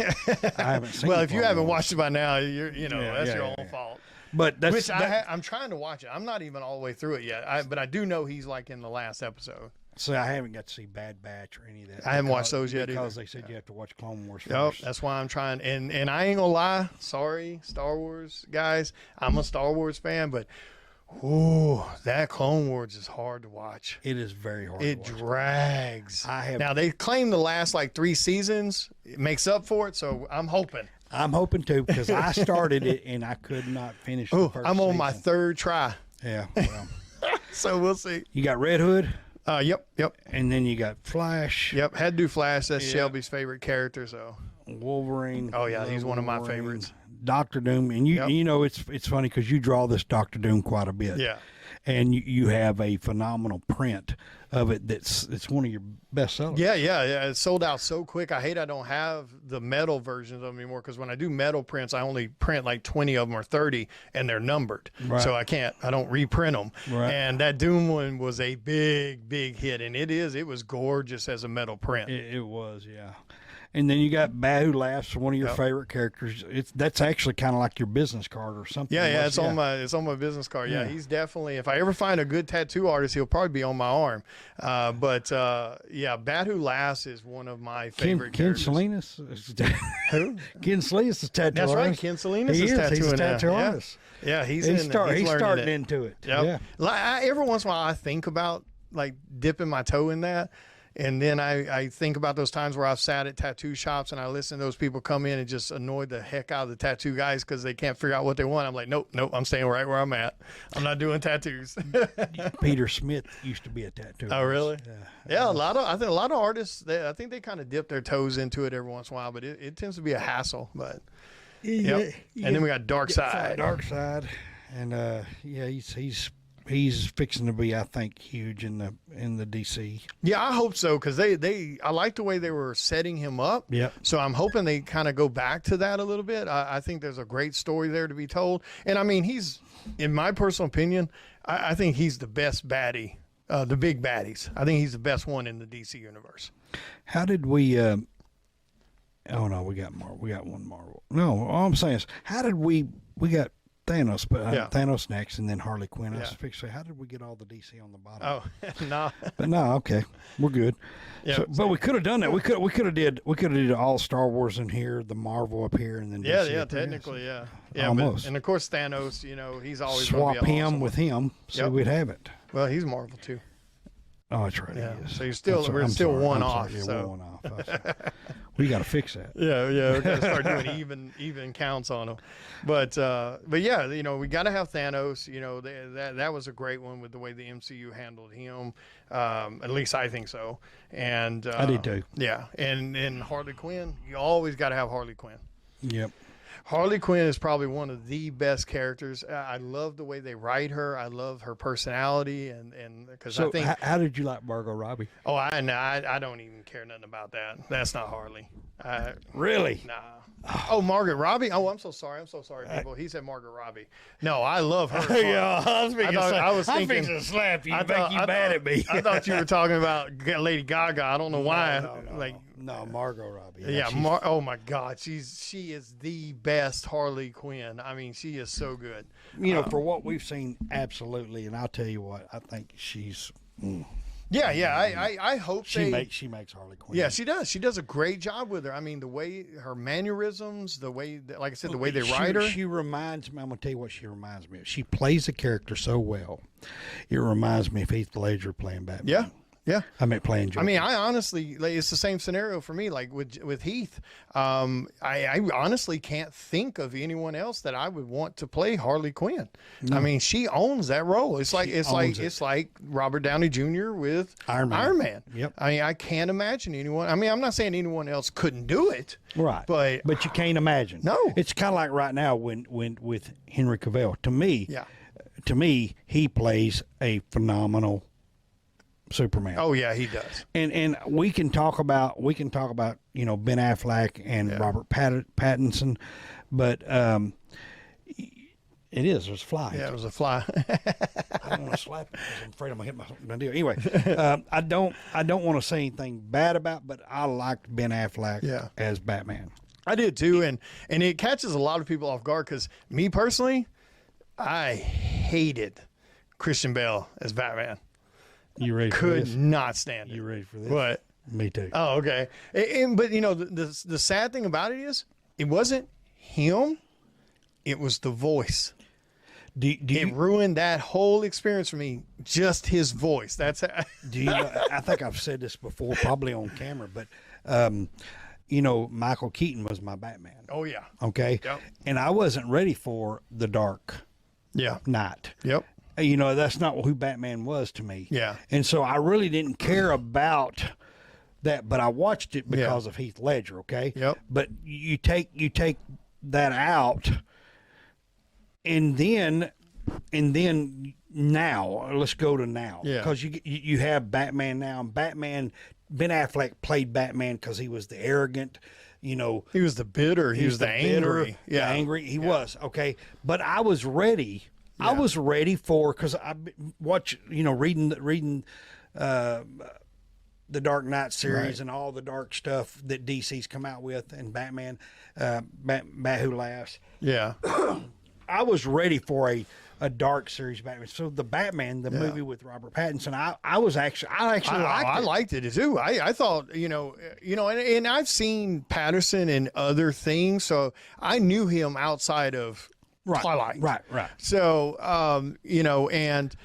haven't seen. Well, the if you Clone haven't Wars. watched it by now, that's your own fault. But that's Which I'm trying to watch it. I'm not even all the way through it yet. But I do know he's like in the last episode. so I haven't got to see Bad Batch or any of that. I haven't watched those yet because either. they said you have to watch Clone Wars Yep, first. that's why I'm trying. And I ain't gonna lie. Sorry, Star Wars guys. I'm a Star Wars fan, but that Clone Wars is hard to watch. It is very hard. It to watch. drags. Now they claim the last like 3 seasons it makes up for it, so I'm hoping. I'm hoping to because I started it and I could not finish the first I'm on season. my 3rd try, Yeah. Well, so we'll see. you got Red Hood, Yep. and then you got Flash, Had to do Flash. That's Shelby's favorite character. So Wolverine. Oh, yeah, he's one of my Wolverine, favorites. Doctor Doom, and you know it's funny because you draw this Doctor Doom quite a bit. yeah. And you have a phenomenal print of it. It's one of your best sellers. Yeah. It sold out so quick. I hate I don't have the metal versions of them anymore because when I do metal prints, I only print like 20 of them or 30, and they're numbered. Right. So I don't reprint them. Right. And that Doom one was a big hit, and it was gorgeous as a metal print. It was, yeah. And then you got Bad Who Laughs, one of your favorite characters. That's actually kind of like your business card or something. Yeah, it's on my business card. Yeah, he's definitely. If I ever find a good tattoo artist, he'll probably be on my arm. But Bad Who Laughs is one of my favorite Ken characters. Salinas. Who? Ken Salinas is tattoo That's right. artist. Ken Salinas He's is tattooing a tattoo now. artist. Yeah, he's starting learning it. into it. Yep. Yeah. Like, every once in a while, I think about like dipping my toe in that. And then I think about those times where I've sat at tattoo shops and I listen to those people come in and just annoyed the heck out of the tattoo guys because they can't figure out what they want. I'm like, nope, I'm staying right where I'm at. I'm not doing tattoos. Peter Smith used to be a tattoo artist. Oh, really? Yeah. I think a lot of artists, I think they kind of dip their toes into it every once in a while, but it tends to be a hassle. But and then we got Dark Side. Dark Side, and he's fixing to be, I think, huge in the DC. Yeah, I hope so because I like the way they were setting him up. Yep. So I'm hoping they kind of go back to that a little bit. I think there's a great story there to be told, and I mean he's, in my personal opinion, I think he's the best baddie, the big baddies. I think he's the best one in the DC universe. How did we? Oh no, we got one Marvel. No, all I'm saying is, how did we got Thanos, but Thanos next, and then Harley Quinn. I was fixing to say, how did we get all the DC on the bottom? Oh, no. But no, okay, we're good. Yeah, so, but we could have done that. We could have did all Star Wars in here, the Marvel up here, and then DC up there. technically, yeah, almost. And of course Thanos, he's always swap gonna be him awesome. with him, so we'd have it. Well, he's Marvel too. Oh, that's right. Yeah. He is. So you're still I'm still sorry. one I'm off. sorry. Yeah, So we're one off. We got to fix that. Yeah, we got to start doing even counts on them. But yeah, we got to have Thanos. That was a great one with the way the MCU handled him. At least I think so. And I did too. Yeah, and Harley Quinn, you always got to have Harley Quinn. Yep. Harley Quinn is probably one of the best characters. I love the way they write her. I love her personality, and because So I think. how did you like Margot Robbie? Oh, I don't even care nothing about that. That's not Harley. Really? Nah. Oh, Margaret Robbie. Oh, I'm so sorry, people. He said Margaret Robbie. No, I love her. Yeah, I was thinking. I'm fixing to slap you. I Make thought- you I mad thought- at me. I thought you were talking about Lady Gaga. I don't know why. No, Margot Robbie. Yeah. Oh my God, she is the best Harley Quinn. I mean, she is so good. For what we've seen, absolutely. And I'll tell you what, I think she's. Yeah. I hope she makes Harley Quinn. Yeah, she does. She does a great job with her. I mean, the way her mannerisms, the way, like I said, the way they write her. She reminds me. I'm gonna tell you what she reminds me of. She plays a character so well. It reminds me of Heath Ledger playing Batman. Yeah. Yeah. I meant playing Joker. I mean, I honestly, it's the same scenario for me. Like with Heath, I honestly can't think of anyone else that I would want to play Harley Quinn. No. I mean, she owns that role. It's like Robert Downey Jr. with Iron Man. Yep. I mean, I can't imagine anyone. I mean, I'm not saying anyone else couldn't do it. Right. But you can't imagine. No. It's kind of like right now when with Henry Cavill. To me, he plays a phenomenal Superman. Oh yeah, he does. And we can talk about Ben Affleck and Robert Pattinson, but there's a fly. Yeah, it was a fly. I don't want to slap it because I'm afraid I'm gonna hit my deal. Anyway, I don't want to say anything bad about, but I liked Ben Affleck as Batman. I did too, and it catches a lot of people off guard because me personally, I hated Christian Bale as Batman. You ready for Could this? not stand it. You ready for this? What? Me too. Oh, okay. But the sad thing about it is, it wasn't him; it was the voice. It ruined that whole experience for me. Just his voice. That's do you know, I think I've said this before, probably on camera, but Michael Keaton was my Batman. Oh yeah. Okay. Yep. And I wasn't ready for the Dark Knight. Yep. That's not who Batman was to me. Yeah. And so I really didn't care about that, but I watched it because of Heath Ledger. Okay. Yep. But you take that out, and then now let's go to now. Yeah. Because you have Batman now, and Ben Affleck played Batman because he was the arrogant, he was the bitter, he was the angry. The angry. He was, okay. But I was ready. I was ready for, because I watch, reading the Dark Knight series and all the dark stuff that DC's come out with, and Batman, Bat Who Laughs. Yeah. I was ready for a dark series Batman. So the Batman, the movie with Robert Pattinson, I liked it too. I thought, and I've seen Patterson in other things, so I knew him outside of Twilight. Right. So, and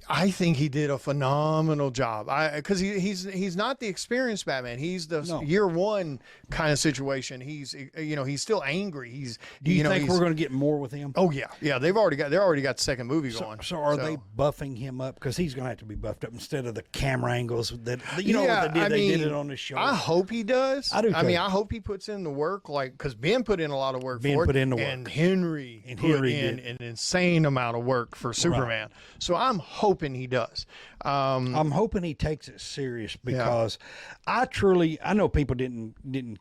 I think he did a phenomenal job. Because he's not the experienced Batman. He's the year one kind of situation. He's he's still angry. Do you think we're going to get more with him? Oh yeah. They already got the second movie going. So are they buffing him up? Because he's going to have to be buffed up instead of the camera angles that what they did. They did it on the show. I hope he does. I do too. I hope he puts in the work, because Ben put in a lot of work. And Henry put in an insane amount of work for Superman. Right. So I'm hoping he does. I'm hoping he takes it serious, because I know people didn't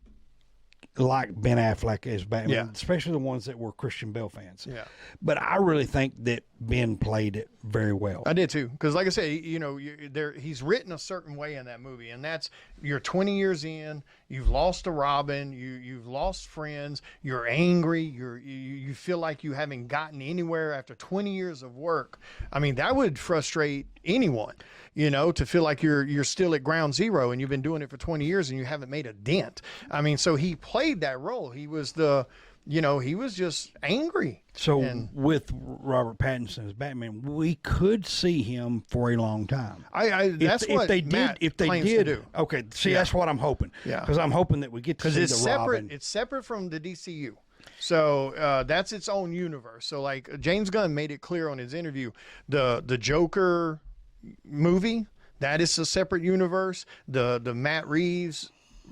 like Ben Affleck as Batman, especially the ones that were Christian Bale fans. Yeah. But I really think that Ben played it very well. I did too, because like I said, he's written a certain way in that movie, and that's, you're 20 years in, you've lost a Robin, you've lost friends, you're angry, you feel like you haven't gotten anywhere after 20 years of work. I mean, that would frustrate anyone, to feel like you're still at ground zero and you've been doing it for 20 years and you haven't made a dent. I mean, so he played that role. He was he was just angry. So with Robert Pattinson as Batman, we could see him for a long time. If they did. Okay, see, that's what I'm hoping. Yeah, because I'm hoping that we get to see the Robin. It's separate from the DCU. So that's its own universe. So like James Gunn made it clear on his interview, the Joker movie, that is a separate universe. The Matt Reeves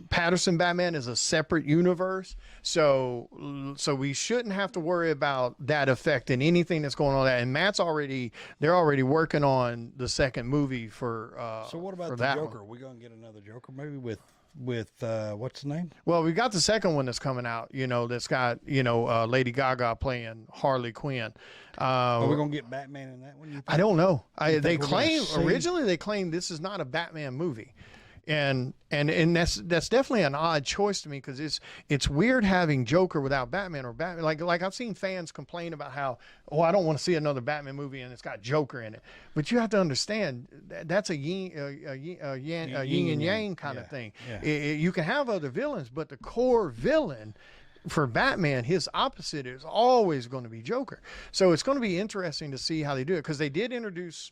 Patterson Batman is a separate universe. So we shouldn't have to worry about that affecting anything that's going on. And they're already working on the second movie for. So what about the Joker? Are we going to get another Joker movie with what's the name? Well, we've got the second one that's coming out, that's got, Lady Gaga playing Harley Quinn. Are we going to get Batman in that one? I don't know. Originally they claimed this is not a Batman movie. And that's definitely an odd choice to me, because it's weird having Joker without Batman, or Batman. Like I've seen fans complain about how, I don't want to see another Batman movie and it's got Joker in it. But you have to understand that's a yin and yang kind of thing. Yeah. You can have other villains, but the core villain for Batman, his opposite is always going to be Joker. So it's going to be interesting to see how they do it, because they did introduce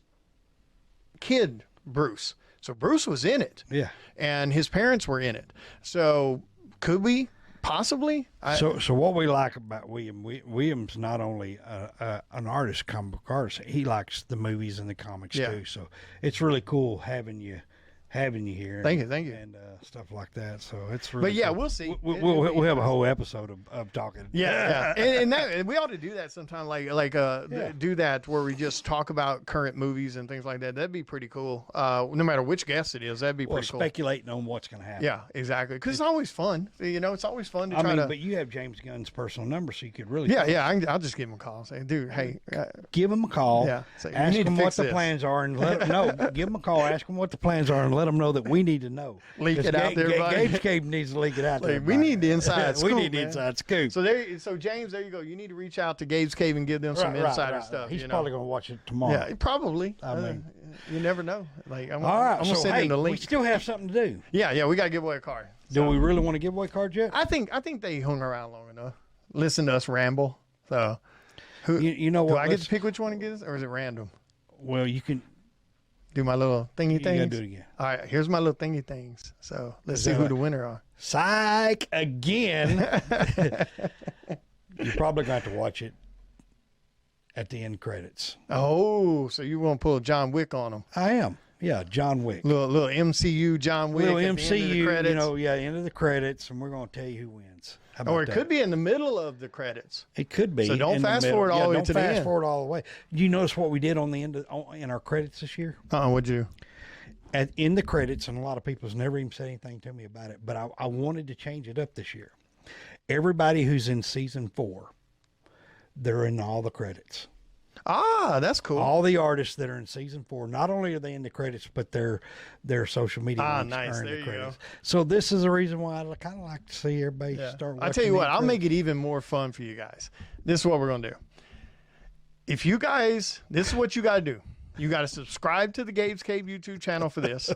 Kid Bruce. So Bruce was in it. Yeah. And his parents were in it. So could we possibly? So what we like about William's not only an artist, comic book artist, he likes the movies and the comics too. So it's really cool having you having you here. Thank you. And stuff like that. So it's really. But yeah, cool. we'll see. We'll have a whole episode of talking. Yeah. And we ought to do that sometime. Do that where we just talk about current movies and things like that. That'd be pretty cool. No matter which guest it is, that'd be pretty cool. Speculating on what's going to happen. Yeah, exactly. Because it's always fun. It's always fun to try to. But you have James Gunn's personal number, so you could really. Yeah. I'll just give him a call. Say, dude, hey. Give him a call. Yeah. Ask him what the plans are, and let him know. Give him a call. Ask him what the plans are, and let them know that we need to know. Leak it out there, buddy. Gabe needs to leak it out there. We need the inside scoop. We need the inside scoop. So James, there you go. You need to reach out to Gabe's Cave and give them some insider stuff. He's probably going to watch it tomorrow. Yeah, probably. I mean, you never know. I'm all right. gonna send him the link. We still have something to do. Yeah. We got to give away a card. Do we really want to give away cards yet? I think they hung around long enough. Listen to us ramble. So, you know what? Do I get to pick which one it is, or is it random? Well, you can do my little thingy things. You gotta do it again. All right, here's my little thingy things. So let's see who the winner are. Psych again. You're probably going to have to watch it at the end credits. Oh, so you want to pull John Wick on them? I am. Yeah, John Wick. Little MCU John Wick. Little at MCU. The end of the credits. End of the credits, and we're going to tell you who wins. Or it could be in the middle of the credits. It could be. So don't fast forward all the way to the end. Don't fast forward all the way. Do you notice what we did on the end in our credits this year? What'd you? In the credits, and a lot of people's never even said anything to me about it, but I wanted to change it up this year. Everybody who's in season 4, they're in all the credits. That's cool. All the artists that are in season 4, not only are they in the credits, but their social media links nice. are in There the you credits. go. So this is the reason why I kind of like to see everybody start watching. I tell you what, I'll credits. make it even more fun for you guys. This is what we're going to do. If you guys, this is what you got to do. You got to subscribe to the Gabe's Cave YouTube channel for this.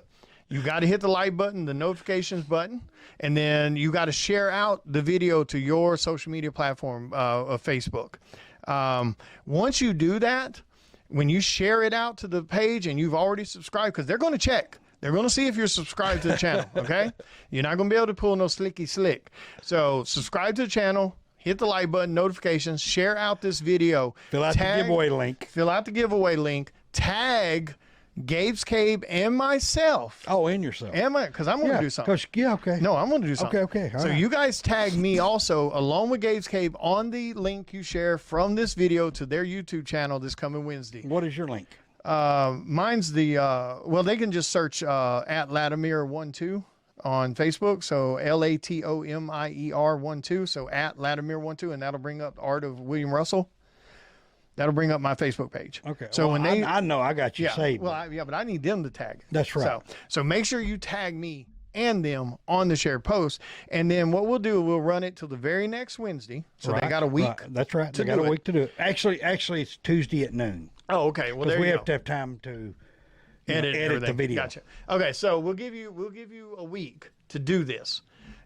You got to hit the like button, the notifications button, and then you got to share out the video to your social media platform of Facebook. Once you do that, when you share it out to the page and you've already subscribed, because they're going to check. They're going to see if you're subscribed to the channel, okay? You're not going to be able to pull no slicky slick. So subscribe to the channel, hit the like button, notifications, share out this video. Fill out the giveaway link. Fill out the giveaway link. Tag Gabe's Cave and myself. Oh, and yourself. Because I'm going to do something. Okay. No, I'm going to do something. Okay. All so right. you guys tag me also, along with Gabe's Cave, on the link you share from this video to their YouTube channel this coming Wednesday. What is your link? Mine's they can just search at Latimer12 on Facebook. So LATOMIER12. So at Latimer12, and that'll bring up Art of William Russell. That'll bring up my Facebook page. Okay. So when they, I know I got you saved. Well, but I need them to tag. That's right. So make sure you tag me and them on the shared post, and then what we'll do, we'll run it till the very next Wednesday. So they got a week. Right. That's right. They got a week to do it. Actually, it's Tuesday at noon. Oh, okay. Well, there we you have go. to have time to edit the video. Gotcha. Okay, so we'll give you a week to do this,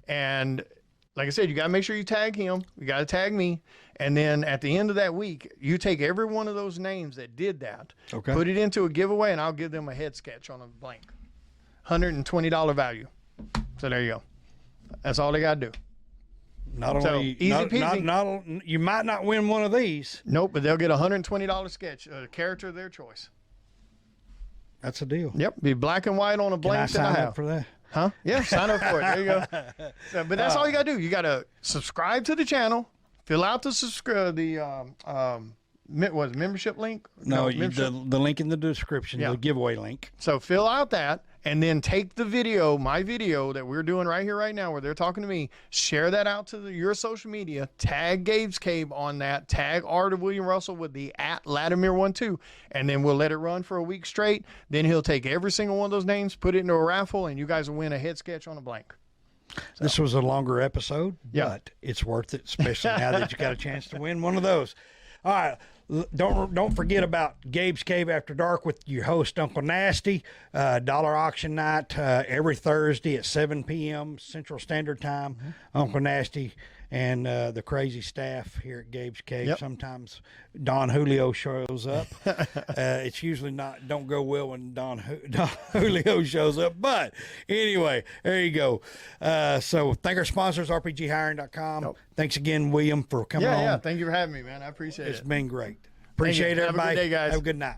and like I said, you got to make sure you tag him. You got to tag me. And then at the end of that week, you take every one of those names that did that, put it into a giveaway, and I'll give them a head sketch on a blank. $120 value. So there you go. That's all they got to do. Not only easy peasy. Not, you might not win one of these. Nope, but they'll get a $120 sketch, a character of their choice. That's a deal. Yep, be black and white on a blank. Can I sign up for that? Huh? Yeah, sign up for it. There you go. But that's all you got to do. You got to subscribe to the channel, fill out the membership link. The link in the description, Yeah. the giveaway link. So fill out that, and then take the video, my video that we're doing right here, right now, where they're talking to me, share that out to your social media, tag Gabe's Cave on that, tag Art of William Russell with the at Latimer12, and then we'll let it run for a week straight. Then he'll take every single one of those names, put it into a raffle, and you guys will win a head sketch on a blank. So. This was a longer episode, Yeah. but it's worth it, especially now that you got a chance to win one of those. All right. Don't forget about Gabe's Cave After Dark with your host, Uncle Nasty. Dollar auction night every Thursday at 7 p.m. Central Standard Time. Mm-hmm. Uncle Nasty and the crazy staff here at Gabe's Cave. Yep. Sometimes Don Julio shows up. It's usually don't go well when Don Julio shows up. But anyway, there you go. So thank our sponsors, RPGhiring.com. Yep. Thanks again, William, for coming on. Yeah. Thank you for having me, man. I appreciate it. It's been great. Appreciate it, Have a good everybody. day, guys. Have a good night.